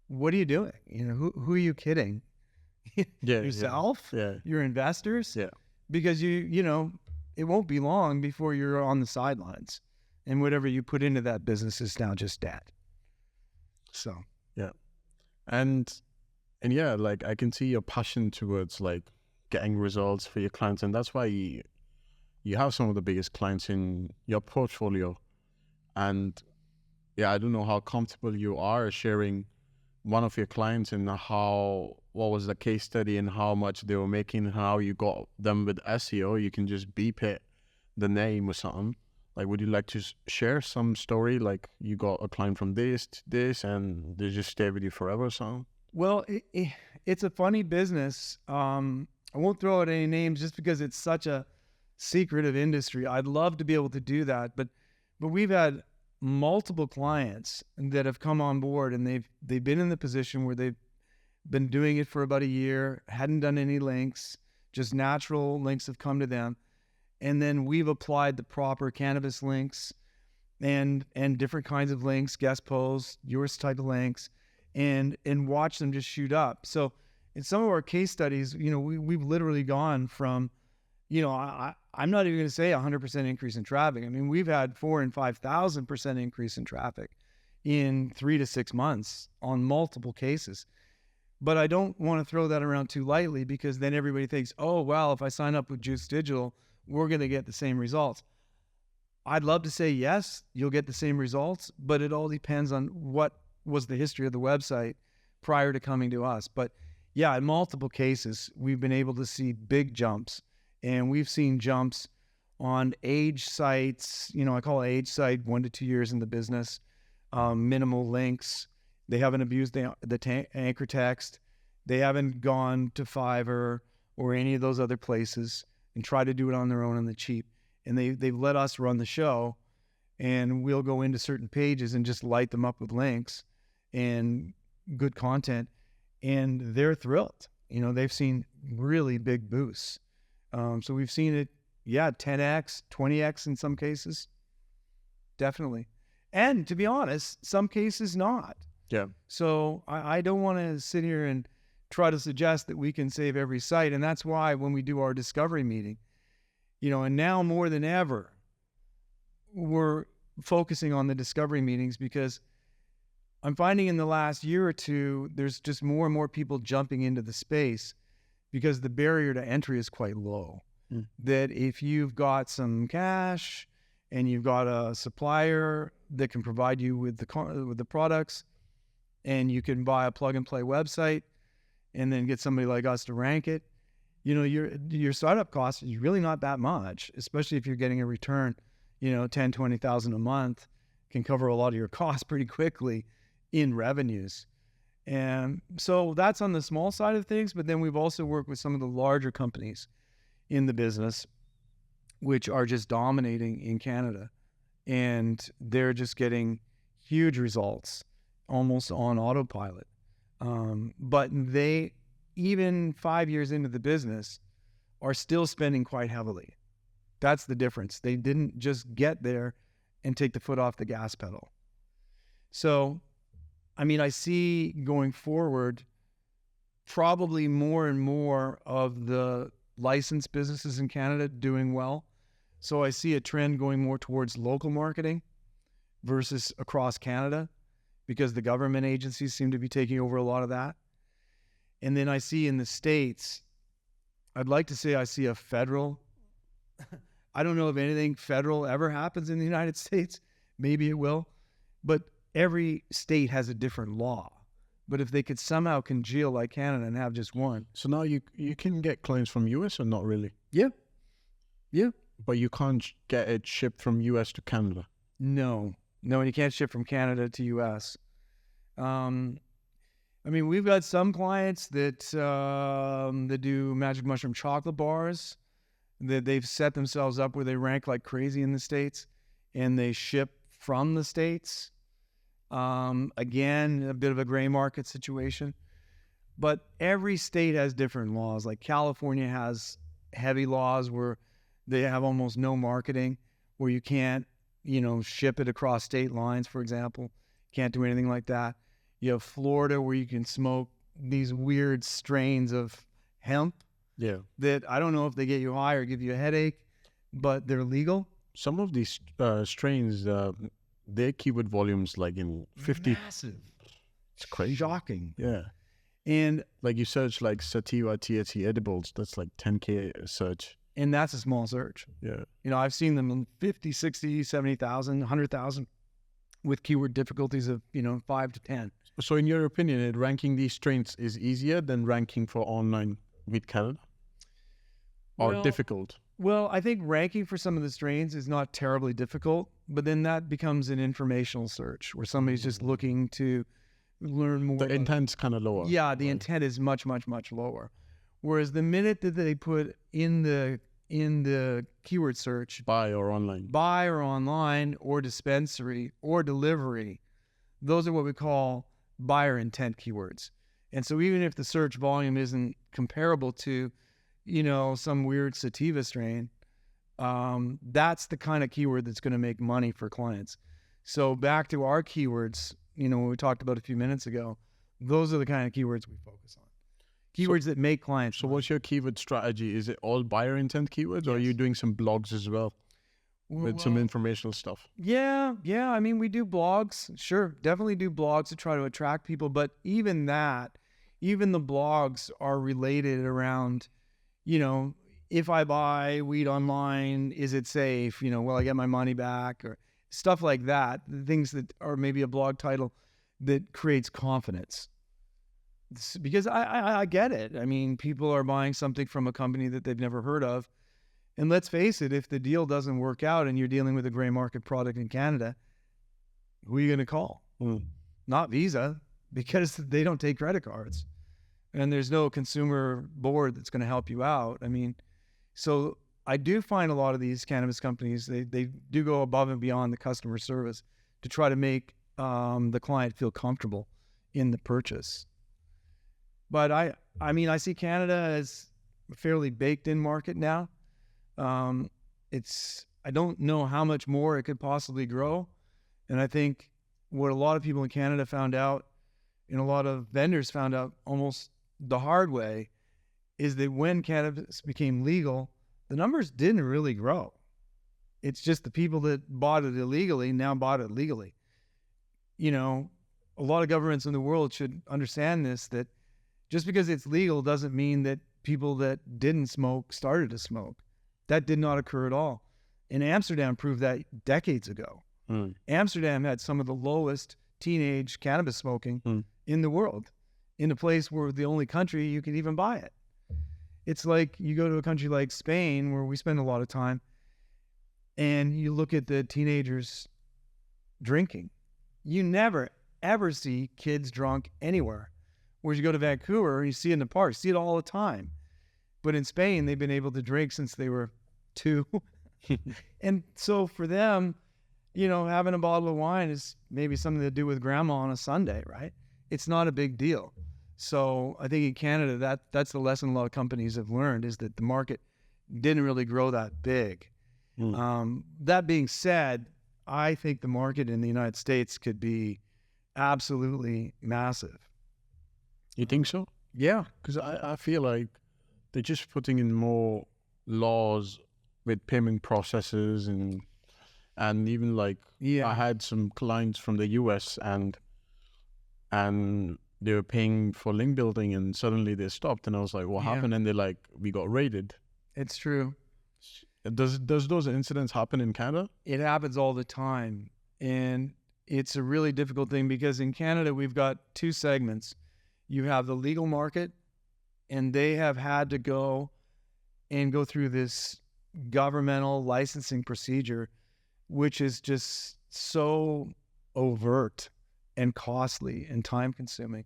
what are you doing? You know, who are you kidding? Yourself? Yeah. Your investors? Yeah. Because you know, it won't be long before you're on the sidelines, and whatever you put into that business is now just dead. So yeah. And yeah, like I can see your passion towards like getting results for your clients, and that's why you have some of the biggest clients in your portfolio. And yeah, I don't know how comfortable you are sharing one of your clients and what was the case study and how much they were making, how you got them with SEO. You can just beep it, the name or something. Like, would you like to share some story? Like you got a client from this to this and they just stay with you forever or something? Well, it's a funny business. I won't throw out any names just because it's such a secretive industry. I'd love to be able to do that, but we've had multiple clients that have come on board, and they've been in the position where they've been doing it for about a year, hadn't done any links, just natural links have come to them, and then we've applied the proper cannabis links and different kinds of links, guest posts, yours type of links, and watch them just shoot up. So in some of our case studies, you know, we've literally gone from, you know, I'm not even going to say 100% increase in traffic. I mean, we've had 4,000 and 5,000% increase in traffic in 3 to 6 months on multiple cases. But I don't want to throw that around too lightly, because then everybody thinks, oh, well, if I sign up with Juice Digital, we're going to get the same results. I'd love to say, yes, you'll get the same results, but it all depends on what was the history of the website prior to coming to us. But yeah, in multiple cases, we've been able to see big jumps. And we've seen jumps on age sites, you know, I call it age site, 1 to 2 years in the business, minimal links. They haven't abused the anchor text. They haven't gone to Fiverr or any of those other places and tried to do it on their own on the cheap. And they've let us run the show, and we'll go into certain pages and just light them up with links and good content. And they're thrilled. You know, they've seen really big boosts. So we've seen it, 10x, 20x in some cases, definitely. And to be honest, some cases not. Yeah. So I don't want to sit here and try to suggest that we can save every site. And that's why when we do our discovery meeting, you know, and now more than ever, we're focusing on the discovery meetings, because I'm finding in the last year or two, there's just more and more people jumping into the space, because the barrier to entry is quite low. That if you've got some cash and you've got a supplier that can provide you with the products, and you can buy a plug and play website and then get somebody like us to rank it, you know, your startup cost is really not that much, especially if you're getting a return, you know, 10, 20,000 a month can cover a lot of your costs pretty quickly in revenues. And so that's on the small side of things. But then we've also worked with some of the larger companies in the business, which are just dominating in Canada. And they're just getting huge results almost on autopilot. But they, even 5 years into the business, are still spending quite heavily. That's the difference. They didn't just get there and take the foot off the gas pedal. So, I mean, I see going forward, probably more and more of the licensed businesses in Canada doing well. So I see a trend going more towards local marketing versus across Canada, because the government agencies seem to be taking over a lot of that. And then I see in the States, I'd like to say I see a federal, I don't know if anything federal ever happens in the United States. Maybe it will. But every state has a different law. But if they could somehow congeal like Canada and have just one. So now you can get clients from US or not really? Yeah. Yeah. But you can't get it shipped from US to Canada. No, and you can't ship from Canada to US. I mean, we've got some clients that do magic mushroom chocolate bars, that they've set themselves up where they rank like crazy in the States, and they ship from the States. Again, a bit of a gray market situation, but every state has different laws. Like California has heavy laws where they have almost no marketing, where you can't, ship it across state lines, for example. Can't do anything like that. You have Florida, where you can smoke these weird strains of hemp. Yeah. That I don't know if they get you high or give you a headache, but they're legal. Some of these strains, their keyword volumes like in 50. Massive. It's crazy. Shocking. Yeah. And like you search like sativa THC edibles, that's like 10K search. And that's a small search. Yeah. I've seen them in 50, 60, 70,000, 100,000 with keyword difficulties of, 5 to 10. So in your opinion, ranking these strains is easier than ranking for online weed Canada? Or difficult? Well, I think ranking for some of the strains is not terribly difficult, but then that becomes an informational search where somebody's just looking to learn more. The intent's kind of lower. Yeah, the intent is much, much, much lower. Whereas the minute that they put in the keyword search, buy or online or dispensary or delivery, those are what we call buyer intent keywords. And so even if the search volume isn't comparable to, some weird sativa strain, that's the kind of keyword that's going to make money for clients. So back to our keywords, what we talked about a few minutes ago, those are the kind of keywords we focus on. Keywords that make clients. So what's your keyword strategy? Is it all buyer intent keywords, or are you doing some blogs as well with some informational stuff? Yeah. I mean, we do blogs. Sure. Definitely do blogs to try to attract people. But even the blogs are related around, if I buy weed online, is it safe? Will I get my money back? Or stuff like that. Things that are maybe a blog title that creates confidence. Because I get it. I mean, people are buying something from a company that they've never heard of. And let's face it, if the deal doesn't work out and you're dealing with a gray market product in Canada, who are you going to call? Not Visa, because they don't take credit cards. And there's no consumer board that's going to help you out. I mean, so I do find a lot of these cannabis companies, they do go above and beyond the customer service to try to make the client feel comfortable in the purchase. But I see Canada as a fairly baked in market now. I don't know how much more it could possibly grow. And I think what a lot of people in Canada found out, and a lot of vendors found out almost the hard way, is that when cannabis became legal, the numbers didn't really grow. It's just the people that bought it illegally now bought it legally. A lot of governments in the world should understand this, that just because it's legal doesn't mean that people that didn't smoke started to smoke. That did not occur at all. And Amsterdam proved that decades ago. Amsterdam had some of the lowest teenage cannabis smoking in the world, in a place where the only country you can even buy it. It's like you go to a country like Spain, where we spend a lot of time, and you look at the teenagers drinking. You never, ever see kids drunk anywhere. Whereas you go to Vancouver, you see it in the park, see it all the time. But in Spain, they've been able to drink since they were 2. And so for them, having a bottle of wine is maybe something to do with grandma on a Sunday, right? It's not a big deal. So I think in Canada, that's the lesson a lot of companies have learned, is that the market didn't really grow that big. That being said, I think the market in the United States could be absolutely massive. You think so? Yeah. Because I feel like they're just putting in more laws with payment processes and even like Yeah. I had some clients from the US and they were paying for link building and suddenly they stopped and I was like, what happened? And they're like, we got raided. It's true. Does those incidents happen in Canada? It happens all the time. And it's a really difficult thing because in Canada, we've got two segments. You have the legal market, and they have had to go through this governmental licensing procedure, which is just so overt and costly and time consuming.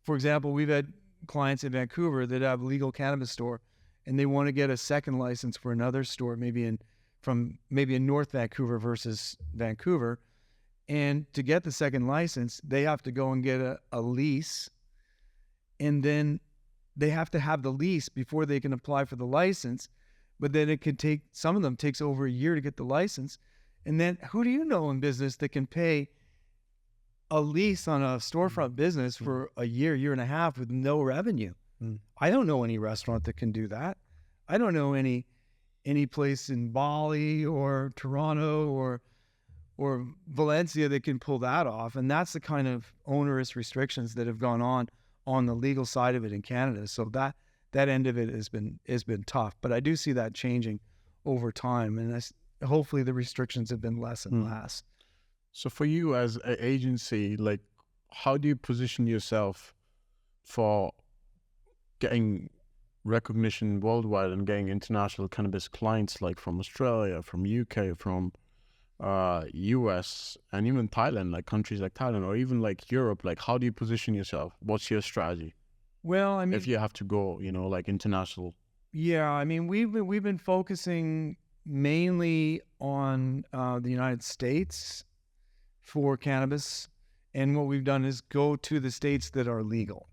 For example, we've had clients in Vancouver that have a legal cannabis store and they want to get a second license for another store, maybe in North Vancouver versus Vancouver. And to get the second license, they have to go and get a lease, and then they have to have the lease before they can apply for the license. But then it could take, some of them takes over a year to get the license. And then who do you know in business that can pay a lease on a storefront business for a year and a half with no revenue? I don't know any restaurant that can do that. I don't know any place in Bali or Toronto or Valencia that can pull that off. And that's the kind of onerous restrictions that have gone on the legal side of it in Canada. So that end of it has been tough. But I do see that changing over time, and hopefully the restrictions have been less and less. So for you as an agency, like, how do you position yourself for getting recognition worldwide and getting international cannabis clients, like from Australia, from UK, from US, and even Thailand, like countries like Thailand, or even like Europe? Like, how do you position yourself? What's your strategy? Well, I mean, if you have to go, like international. Yeah, I mean, we've been focusing mainly on the United States for cannabis, and what we've done is go to the states that are legal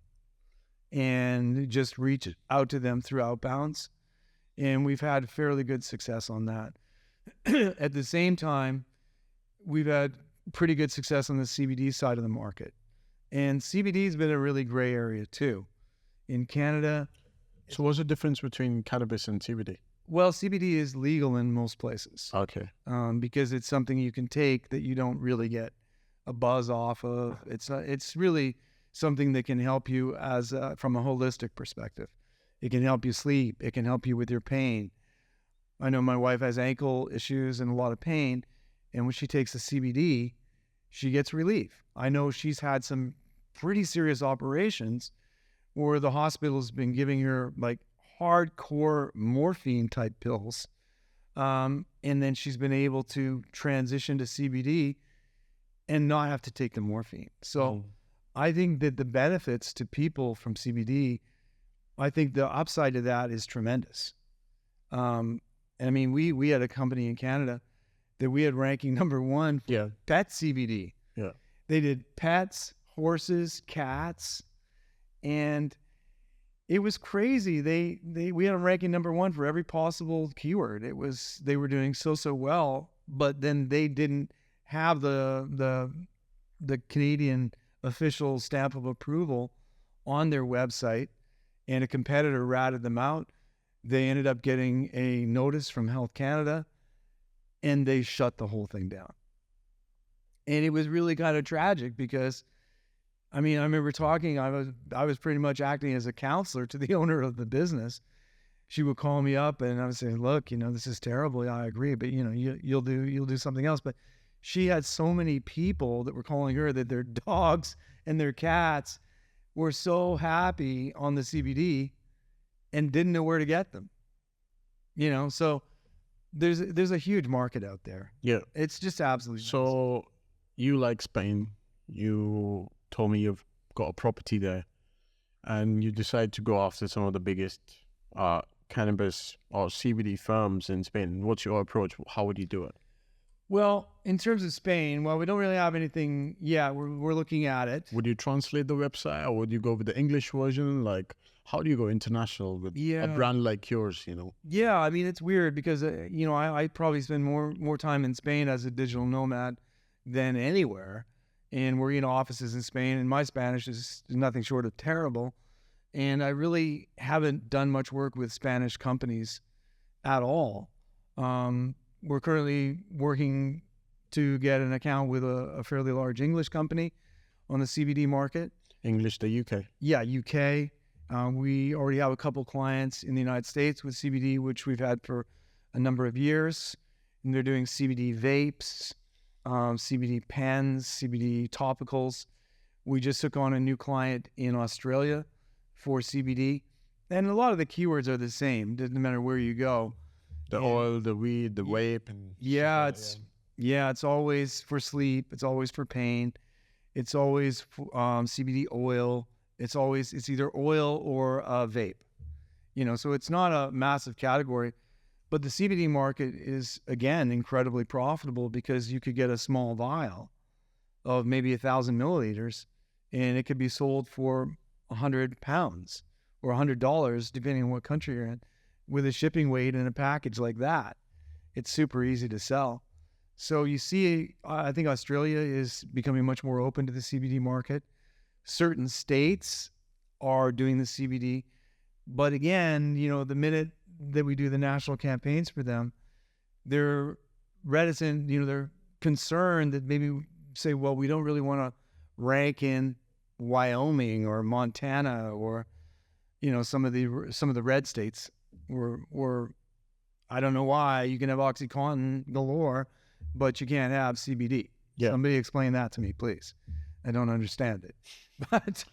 and just reach out to them through outbounds, and we've had fairly good success on that. At the same time, we've had pretty good success on the CBD side of the market, and CBD has been a really gray area too in Canada. So what's the difference between cannabis and CBD? Well, CBD is legal in most places. Okay. Because it's something you can take that you don't really get a buzz off of. It's really something that can help you from a holistic perspective. It can help you sleep. It can help you with your pain. I know my wife has ankle issues and a lot of pain, and when she takes the CBD, she gets relief. I know she's had some pretty serious operations where the hospital's been giving her like hardcore morphine type pills. And then she's been able to transition to CBD and not have to take the morphine. So I think that the benefits to people from CBD, I think the upside of that is tremendous. I mean, we had a company in Canada that we had ranking number 1 for pet CBD. Yeah. They did pets, horses, cats, and it was crazy. We had them ranking number 1 for every possible keyword. They were doing so well, but then they didn't have the Canadian official stamp of approval on their website, and a competitor ratted them out. They ended up getting a notice from Health Canada, and they shut the whole thing down. And it was really kind of tragic because, I mean, I remember talking, I was pretty much acting as a counselor to the owner of the business. She would call me up and I would say, look, this is terrible. I agree, but you'll do something else. But she had so many people that were calling her that their dogs and their cats were so happy on the CBD and didn't know where to get them. So there's a huge market out there. Yeah. It's just absolutely So nice. You like Spain, you told me you've got a property there and you decide to go after some of the biggest cannabis or CBD firms in Spain. What's your approach? How would you do it? Well, in terms of Spain, well, we don't really have anything. Yeah, we're looking at it. Would you translate the website, or would you go with the English version? Like, how do you go international with a brand like yours, you know? Yeah, I mean, it's weird because, I probably spend more time in Spain as a digital nomad than anywhere. And we're in offices in Spain, and my Spanish is nothing short of terrible. And I really haven't done much work with Spanish companies at all. We're currently working to get an account with a fairly large English company on the CBD market. English, the UK. Yeah, UK. We already have a couple clients in the United States with CBD, which we've had for a number of years. And they're doing CBD vapes, CBD pens, CBD topicals. We just took on a new client in Australia for CBD. And a lot of the keywords are the same, doesn't matter where you go. The oil, the weed, the vape, and it's always for sleep. It's always for pain. It's always CBD oil. It's either oil or vape. So it's not a massive category, but the CBD market is again incredibly profitable because you could get a small vial of maybe 1,000 milliliters, and it could be sold for £100 or $100, depending on what country you're in, with a shipping weight and a package like that. It's super easy to sell. So you see, I think Australia is becoming much more open to the CBD market. Certain states are doing the CBD. But again, the minute that we do the national campaigns for them, they're reticent, they're concerned that maybe say, well, we don't really want to rank in Wyoming or Montana or, some of the red states. Or I don't know why you can have OxyContin galore, but you can't have CBD. Yeah. Somebody explain that to me, please. I don't understand it. But,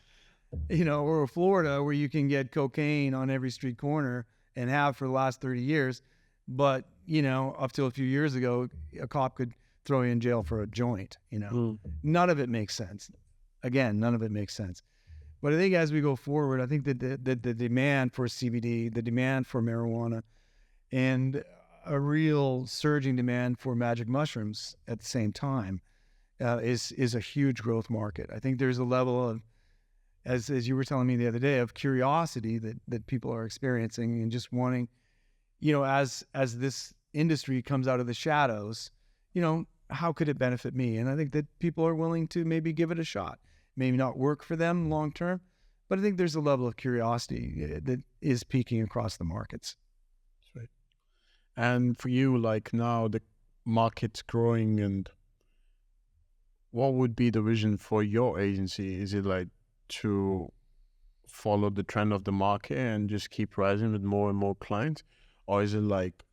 or Florida where you can get cocaine on every street corner and have for the last 30 years. But, up till a few years ago, a cop could throw you in jail for a joint, None of it makes sense. Again, none of it makes sense. But I think as we go forward, I think that the demand for CBD, the demand for marijuana, and a real surging demand for magic mushrooms at the same time is a huge growth market. I think there's a level of, as you were telling me the other day, of curiosity that people are experiencing and just wanting, as this industry comes out of the shadows, how could it benefit me? And I think that people are willing to maybe give it a shot. Maybe not work for them long term, but I think there's a level of curiosity that is peaking across the markets. That's right. And for you, like now the market's growing, and what would be the vision for your agency? Is it like to follow the trend of the market and just keep rising with more and more clients? Or is it like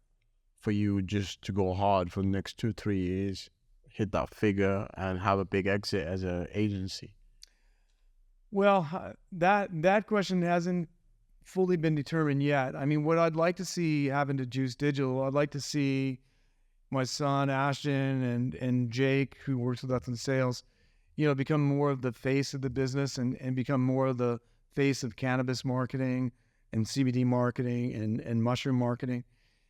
for you just to go hard for the next 2-3 years, hit that figure and have a big exit as an agency? Well, that question hasn't fully been determined yet. I mean, what I'd like to see happen to Juice Digital, I'd like to see my son Ashton and Jake, who works with us in sales, become more of the face of the business and become more of the face of cannabis marketing and CBD marketing and mushroom marketing.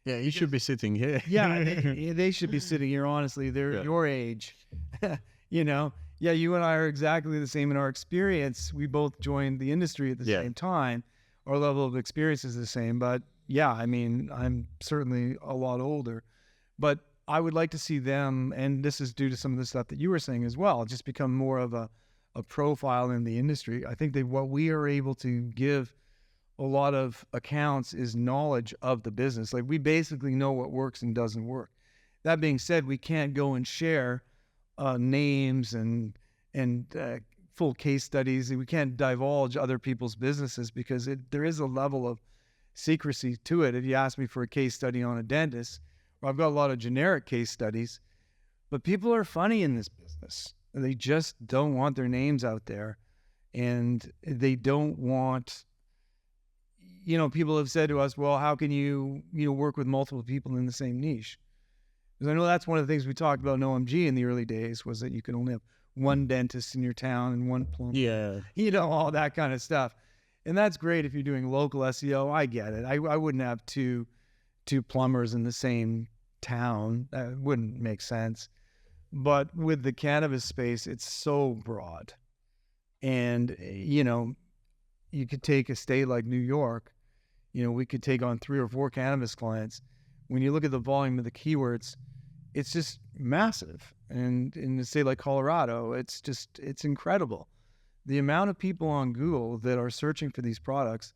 Yeah, you should be sitting here. Yeah, they should be sitting here, honestly. They're your age, Yeah, you and I are exactly the same in our experience. We both joined the industry at the same time. Our level of experience is the same, but yeah, I mean, I'm certainly a lot older. But I would like to see them, and this is due to some of the stuff that you were saying as well, just become more of a profile in the industry. I think that what we are able to give a lot of accounts is knowledge of the business. Like, we basically know what works and doesn't work. That being said, we can't go and share names and full case studies. We can't divulge other people's businesses because there is a level of secrecy to it. If you ask me for a case study on a dentist, well, I've got a lot of generic case studies, but people are funny in this business. They just don't want their names out there, and they don't want, people have said to us, well, how can you work with multiple people in the same niche? Because I know that's one of the things we talked about in OMG in the early days, was that you can only have one dentist in your town and one plumber. Yeah. All that kind of stuff. And that's great if you're doing local SEO. I get it. I wouldn't have two plumbers in the same town. That wouldn't make sense. But with the cannabis space, it's so broad. And, you could take a state like New York, we could take on 3 or 4 cannabis clients. When you look at the volume of the keywords, it's just massive. And in a state like Colorado, it's incredible. The amount of people on Google that are searching for these products,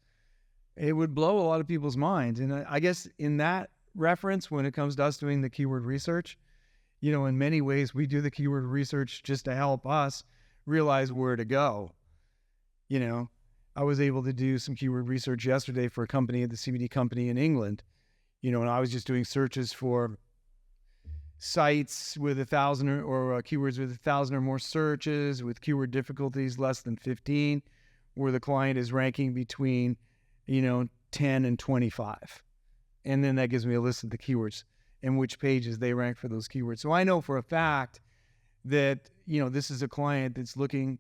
it would blow a lot of people's minds. And I guess in that reference, when it comes to us doing the keyword research, in many ways, we do the keyword research just to help us realize where to go. I was able to do some keyword research yesterday for a company, the CBD company in England, and I was just doing searches for sites with 1,000 or keywords with 1,000 or more searches with keyword difficulties less than 15, where the client is ranking between, 10 and 25. And then that gives me a list of the keywords and which pages they rank for those keywords. So I know for a fact that, this is a client that's looking,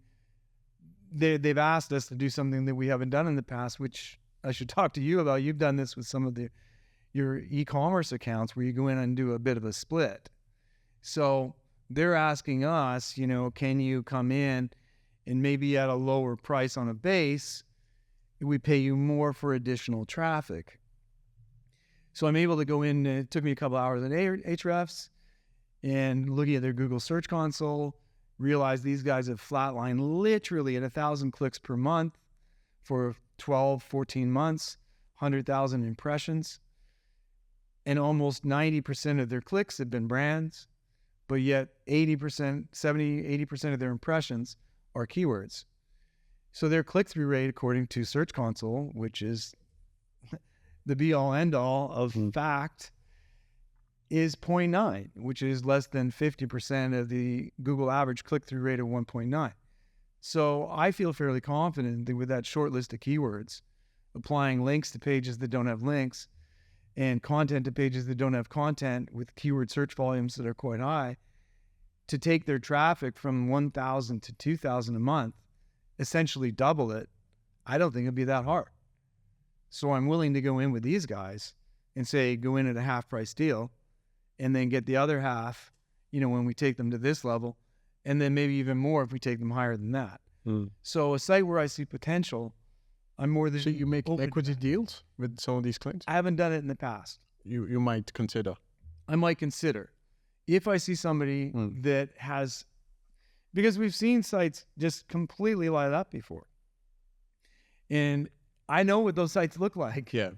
they've asked us to do something that we haven't done in the past, which I should talk to you about. You've done this with some of your e-commerce accounts where you go in and do a bit of a split. So they're asking us, can you come in and maybe at a lower price on a base, we pay you more for additional traffic. So I'm able to go in, it took me a couple hours at Ahrefs and looking at their Google Search Console, realize these guys have flatlined literally at 1,000 clicks per month for 12, 14 months, 100,000 impressions. And almost 90% of their clicks have been brands, but yet 80% of their impressions are keywords. So their click-through rate, according to Search Console, which is the be-all, end-all of fact, is 0.9, which is less than 50% of the Google average click-through rate of 1.9. So I feel fairly confident that with that short list of keywords, applying links to pages that don't have links and content to pages that don't have content with keyword search volumes that are quite high, to take their traffic from 1,000 to 2,000 a month, essentially double it, I don't think it'd be that hard. So I'm willing to go in with these guys and say, go in at a half price deal and then get the other half, when we take them to this level, and then maybe even more if we take them higher than that. So a site where I see potential, I'm more than... So you make equity deals with some of these clients? I haven't done it in the past. You might consider. I might consider. If I see somebody that has... Because we've seen sites just completely light up before. And I know what those sites look like. Yeah.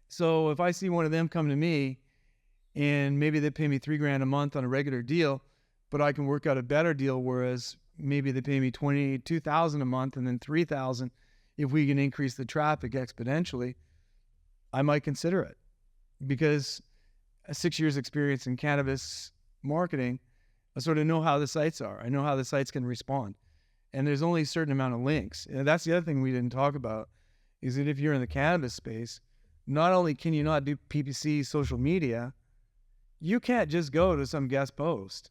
So if I see one of them come to me and maybe they pay me $3,000 a month on a regular deal, but I can work out a better deal, whereas maybe they pay me $22,000 a month and then $3,000, if we can increase the traffic exponentially, I might consider it. Because 6 years experience in cannabis marketing, I sort of know how the sites are. I know how the sites can respond. And there's only a certain amount of links. And that's the other thing we didn't talk about, is that if you're in the cannabis space, not only can you not do PPC social media, you can't just go to some guest post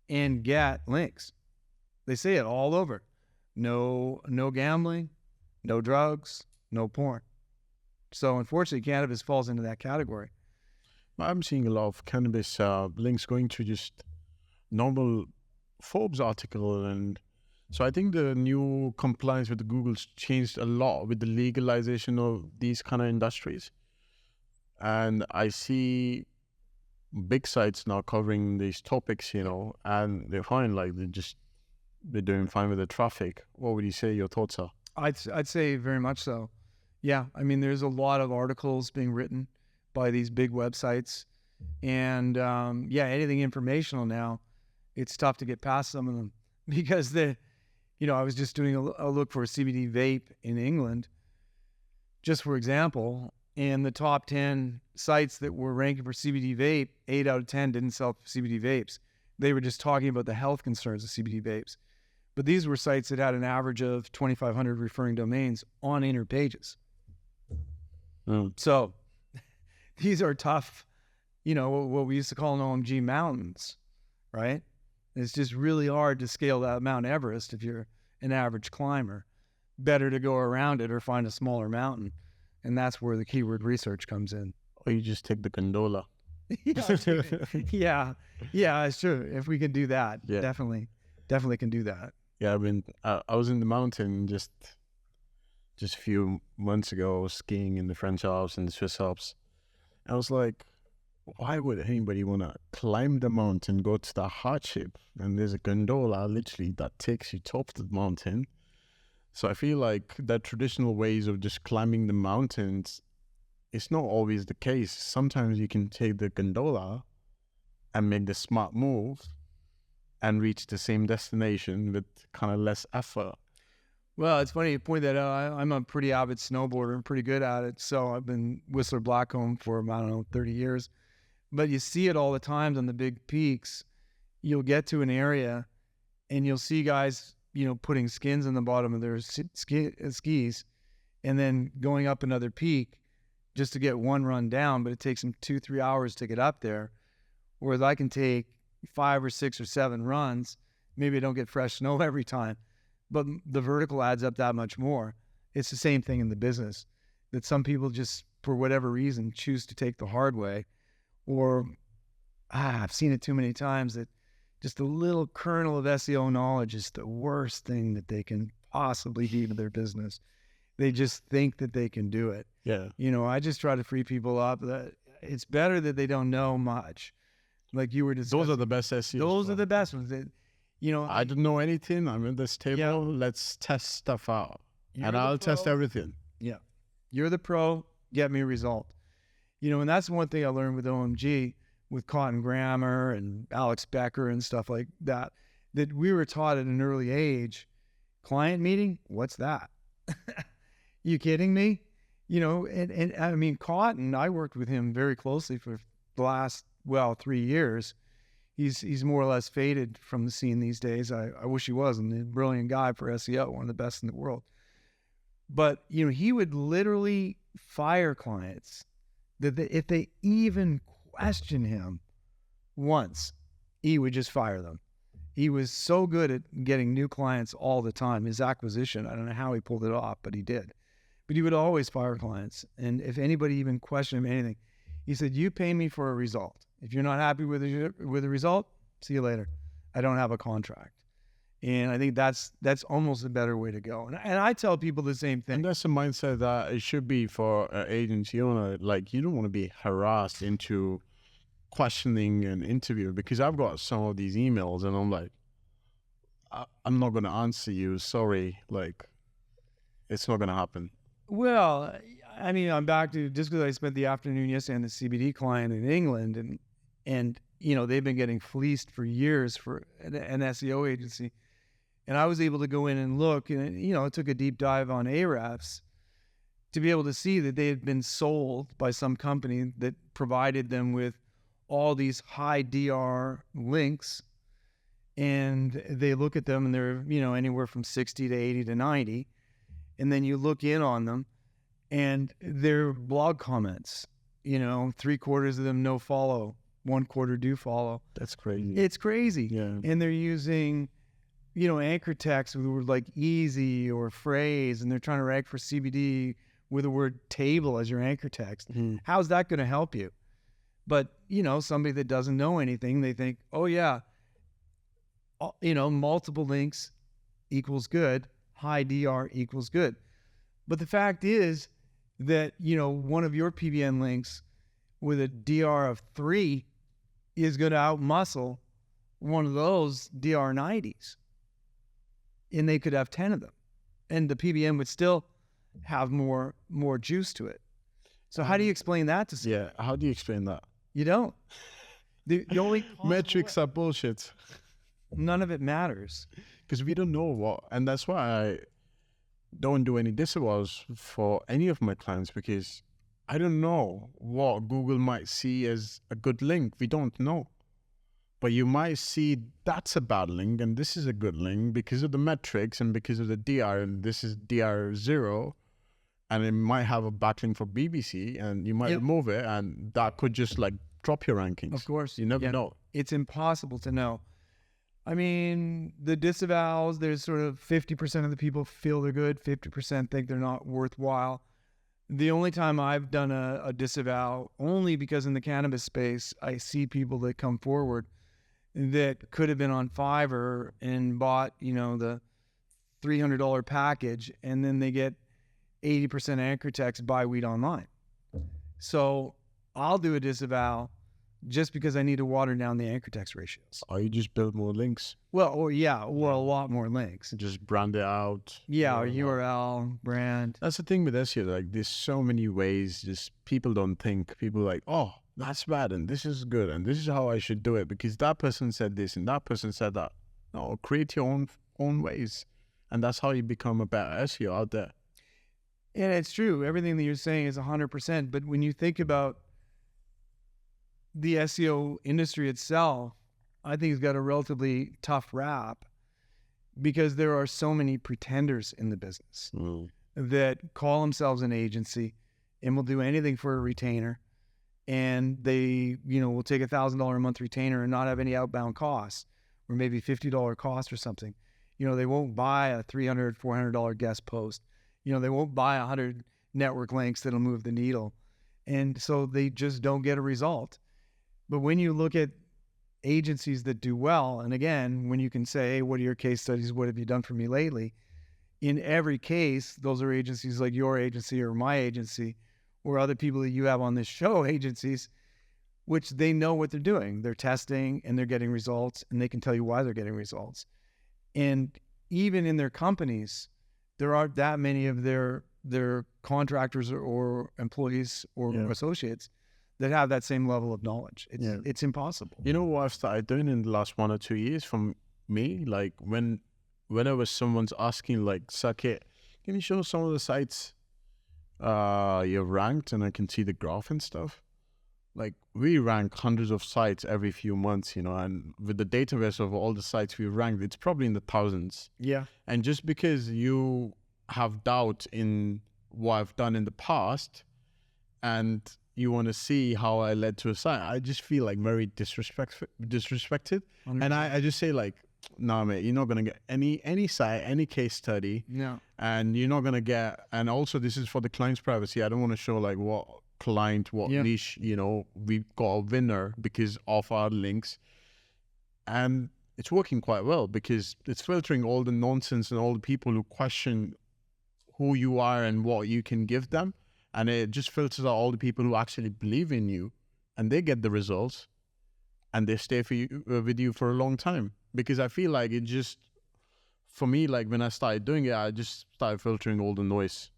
and get links. They say it all over. No gambling, no drugs, no porn. So unfortunately, cannabis falls into that category. I'm seeing a lot of cannabis links going to just normal Forbes article. And so I think the new compliance with Google's changed a lot with the legalization of these kind of industries. And I see big sites now covering these topics, and they're fine. Like they're doing fine with the traffic. What would you say your thoughts are? I'd say very much so. Yeah. I mean, there's a lot of articles being written by these big websites, and anything informational now, it's tough to get past some of them because I was just doing a look for a CBD vape in England, just for example, and the top 10 sites that were ranking for CBD vape, 8 out of 10 didn't sell CBD vapes. They were just talking about the health concerns of CBD vapes. But these were sites that had an average of 2,500 referring domains on inner pages. So these are tough, what we used to call an OMG mountains, right? It's just really hard to scale that Mount Everest if you're an average climber. Better to go around it or find a smaller mountain. And that's where the keyword research comes in. Or you just take the gondola. Yeah, it's true. If we can do that, Yeah. definitely can do that. Yeah, I mean, I was in the mountain just a few months ago. I was skiing in the French Alps and the Swiss Alps. I was like, why would anybody want to climb the mountain, go to the hardship? And there's a gondola literally that takes you top of the mountain. So I feel like that traditional ways of just climbing the mountains, it's not always the case. Sometimes you can take the gondola and make the smart move and reach the same destination with kind of less effort. Well, it's funny you point that out. I'm a pretty avid snowboarder. I'm pretty good at it. So I've been Whistler Blackcomb for, I don't know, 30 years. But you see it all the times on the big peaks. You'll get to an area and you'll see guys, putting skins in the bottom of their skis and then going up another peak just to get one run down, but it takes them 2-3 hours to get up there. Whereas I can take 5 or 6 or 7 runs. Maybe I don't get fresh snow every time, but the vertical adds up that much more. It's the same thing in the business, that some people just, for whatever reason, choose to take the hard way. Or I've seen it too many times that just a little kernel of SEO knowledge is the worst thing that they can possibly do to their business. They just think that they can do it. Yeah. I just try to free people up that it's better that they don't know much. Like you were discussing. Those are the best SEOs. Those are the best ones. I don't know anything. I'm at this table. Yeah. Let's test stuff out. You're I'll the test pro. everything. Yeah. You're the pro. Get me a result. And that's one thing I learned with OMG, with Cotton Grammar and Alex Becker and stuff like that, that we were taught at an early age, client meeting, what's that? You kidding me? And I mean, Cotton, I worked with him very closely for the last, 3 years. He's more or less faded from the scene these days. I wish he wasn't. A brilliant guy for SEO, one of the best in the world. But, he would literally fire clients that if they even question him once, he would just fire them. He was so good at getting new clients all the time. His acquisition, I don't know how he pulled it off, but he did. But he would always fire clients. And if anybody even questioned him anything, he said, you pay me for a result. If you're not happy with the result, see you later. I don't have a contract. And I think that's almost a better way to go. And I tell people the same thing. And that's the mindset that it should be for an agency owner. Like, you don't want to be harassed into questioning an interview, because I've got some of these emails and I'm like, I'm not going to answer you. Sorry. Like, it's not going to happen. Well, I mean, I'm back to just because I spent the afternoon yesterday on the CBD client in England, and they've been getting fleeced for years for an SEO agency. And I was able to go in and look, and it took a deep dive on Ahrefs to be able to see that they had been sold by some company that provided them with all these high DR links. And they look at them and they're, anywhere from 60 to 80 to 90. And then you look in on them and they're blog comments, 3/4 of them no follow, 1/4 do follow. That's crazy. It's crazy. Yeah. And they're using, anchor text with the word like easy or phrase, and they're trying to rank for CBD with the word table as your anchor text. Mm-hmm. How's that going to help you? But, somebody that doesn't know anything, they think, oh yeah, multiple links equals good, high DR equals good. But the fact is that, one of your PBN links with a DR of 3 is going to outmuscle one of those DR 90s. And they could have 10 of them. And the PBN would still have more juice to it. So how do you explain that to someone? Yeah. How do you explain that? You don't. The only Metrics are bullshit. None of it matters. Because we don't know what, and that's why I don't do any disavows for any of my clients, because I don't know what Google might see as a good link. We don't know. But you might see that's a bad link and this is a good link because of the metrics and because of the DR, and this is DR 0, and it might have a backlink for BBC, and you might remove it, and that could just like drop your rankings. Of course. You never know. It's impossible to know. I mean, the disavows, there's sort of 50% of the people feel they're good, 50% think they're not worthwhile. The only time I've done a disavow, only because in the cannabis space, I see people that come forward that could have been on Fiverr and bought, the $300 package, and then they get 80% anchor text, buy weed online. So I'll do a disavow just because I need to water down the anchor text ratios. Or you just build more links. Well, or a lot more links. Just brand it out. Yeah, or URL, brand. That's the thing with SEO. Like, there's so many ways. Just people don't think. People are like, oh, that's bad, and this is good, and this is how I should do it because that person said this and that person said that. No, create your own ways, and that's how you become a better SEO out there. And it's true. Everything that you're saying is 100%. But when you think about the SEO industry itself, I think it's got a relatively tough rap because there are so many pretenders in the business that call themselves an agency and will do anything for a retainer. And they, will take $1,000 a month retainer and not have any outbound costs, or maybe $50 cost or something. They won't buy a $300, $400 guest post. They won't buy 100 network links that'll move the needle. And so they just don't get a result. But when you look at agencies that do well, and again, when you can say, hey, what are your case studies? What have you done for me lately? In every case, those are agencies like your agency or my agency or other people that you have on this show, agencies, which they know what they're doing. They're testing and they're getting results, and they can tell you why they're getting results. And even in their companies, there aren't that many of their contractors or employees or associates that have that same level of knowledge. It's impossible. You know what I've started doing in the last 1 or 2 years from me? Like whenever someone's asking like, Saket, can you show some of the sites you're ranked, and I can see the graph and stuff? Like, we rank hundreds of sites every few months, and with the database of all the sites we ranked, it's probably in the thousands. Yeah. And just because you have doubt in what I've done in the past and you want to see how I led to a site, I just feel like very disrespected. 100%. And I just say like, nah, mate, you're not going to get any site, any case study. No. And you're not going to get, and also this is for the client's privacy. I don't want to show like what client, what niche, we've got a winner because of our links. And it's working quite well because it's filtering all the nonsense and all the people who question who you are and what you can give them. And it just filters out all the people who actually believe in you, and they get the results and they stay with you for a long time. Because I feel like it just, for me, like when I started doing it, I just started filtering all the noise,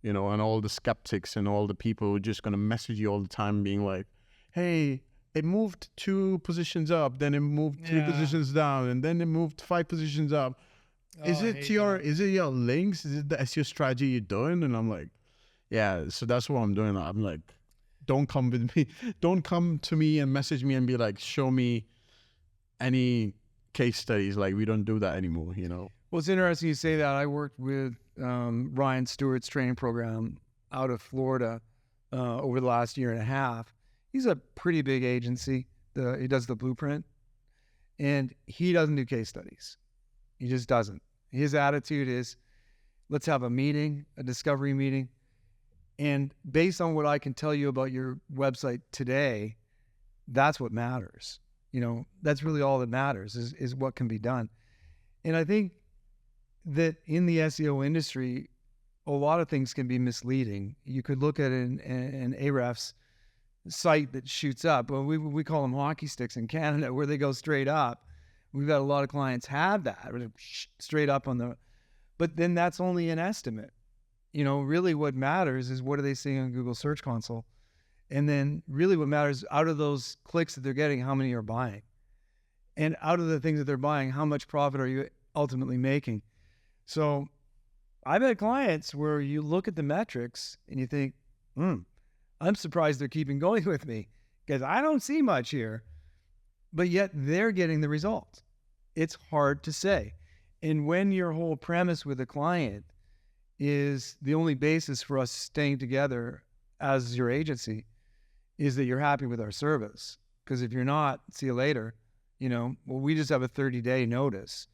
and all the skeptics and all the people who are just going to message you all the time being like, hey, it moved 2 positions up, then it moved 3 positions down, and then it moved 5 positions up. Is it your links? Is it the SEO strategy you're doing? And I'm like, yeah, so that's what I'm doing. I'm like, don't come with me. Don't come to me and message me and be like, show me any case studies. Like, we don't do that anymore, Well, it's interesting you say that. I worked with Ryan Stewart's training program out of Florida over the last year and a half. He's a pretty big agency. He does the Blueprint, and he doesn't do case studies. He just doesn't. His attitude is, let's have a meeting, a discovery meeting. And based on what I can tell you about your website today, that's what matters. That's really all that matters is what can be done. And I think that in the SEO industry, a lot of things can be misleading. You could look at an Ahrefs site that shoots up. Well, we call them hockey sticks in Canada, where they go straight up. We've got a lot of clients have that straight up but then that's only an estimate. Really what matters is what are they seeing on Google Search Console? And then really what matters, out of those clicks that they're getting, how many are buying? And out of the things that they're buying, how much profit are you ultimately making? So I've had clients where you look at the metrics and you think, I'm surprised they're keeping going with me because I don't see much here, but yet they're getting the result. It's hard to say. And when your whole premise with a client is the only basis for us staying together as your agency is that you're happy with our service. Because if you're not, see you later. We just have a 30-day notice.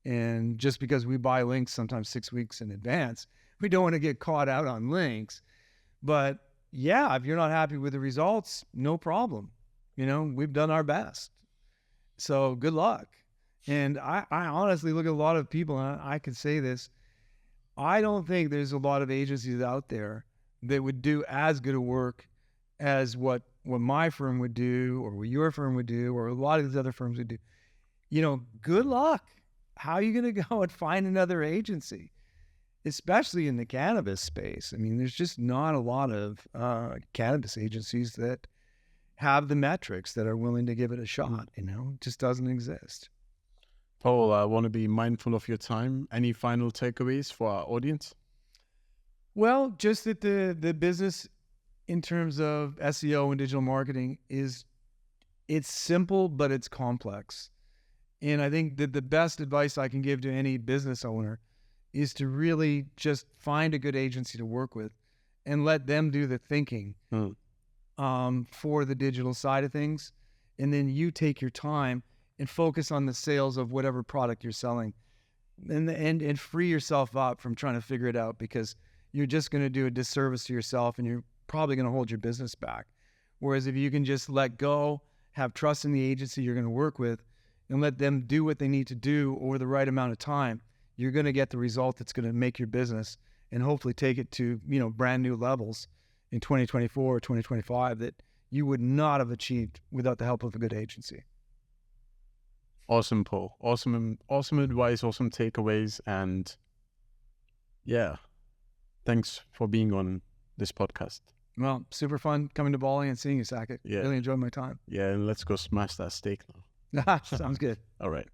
And just because we buy links sometimes 6 weeks in advance, we don't want to get caught out on links. But yeah, if you're not happy with the results, no problem. You know, we've done our best. So good luck. And I honestly look at a lot of people, and I can say this. I don't think there's a lot of agencies out there that would do as good a work as what my firm would do, or what your firm would do, or a lot of these other firms would do. You know, good luck. How are you going to go and find another agency, especially in the cannabis space? I mean, there's just not a lot of cannabis agencies that have the metrics that are willing to give it a shot. You know, it just doesn't exist. Paul, I want to be mindful of your time. Any final takeaways for our audience? Well, just that the business in terms of SEO and digital marketing it's simple, but it's complex. And I think that the best advice I can give to any business owner is to really just find a good agency to work with and let them do the thinking for the digital side of things. And then you take your time and focus on the sales of whatever product you're selling, and free yourself up from trying to figure it out, because you're just going to do a disservice to yourself, and you're probably going to hold your business back. Whereas if you can just let go, have trust in the agency you're going to work with, and let them do what they need to do over the right amount of time, you're going to get the result that's going to make your business and hopefully take it to, you know, brand new levels in 2024 or 2025 that you would not have achieved without the help of a good agency. Awesome, Paul. Awesome advice, awesome takeaways. And yeah, thanks for being on this podcast. Well, super fun coming to Bali and seeing you, Saket. Yeah. Really enjoyed my time. Yeah, and let's go smash that steak now. Sounds good. All right.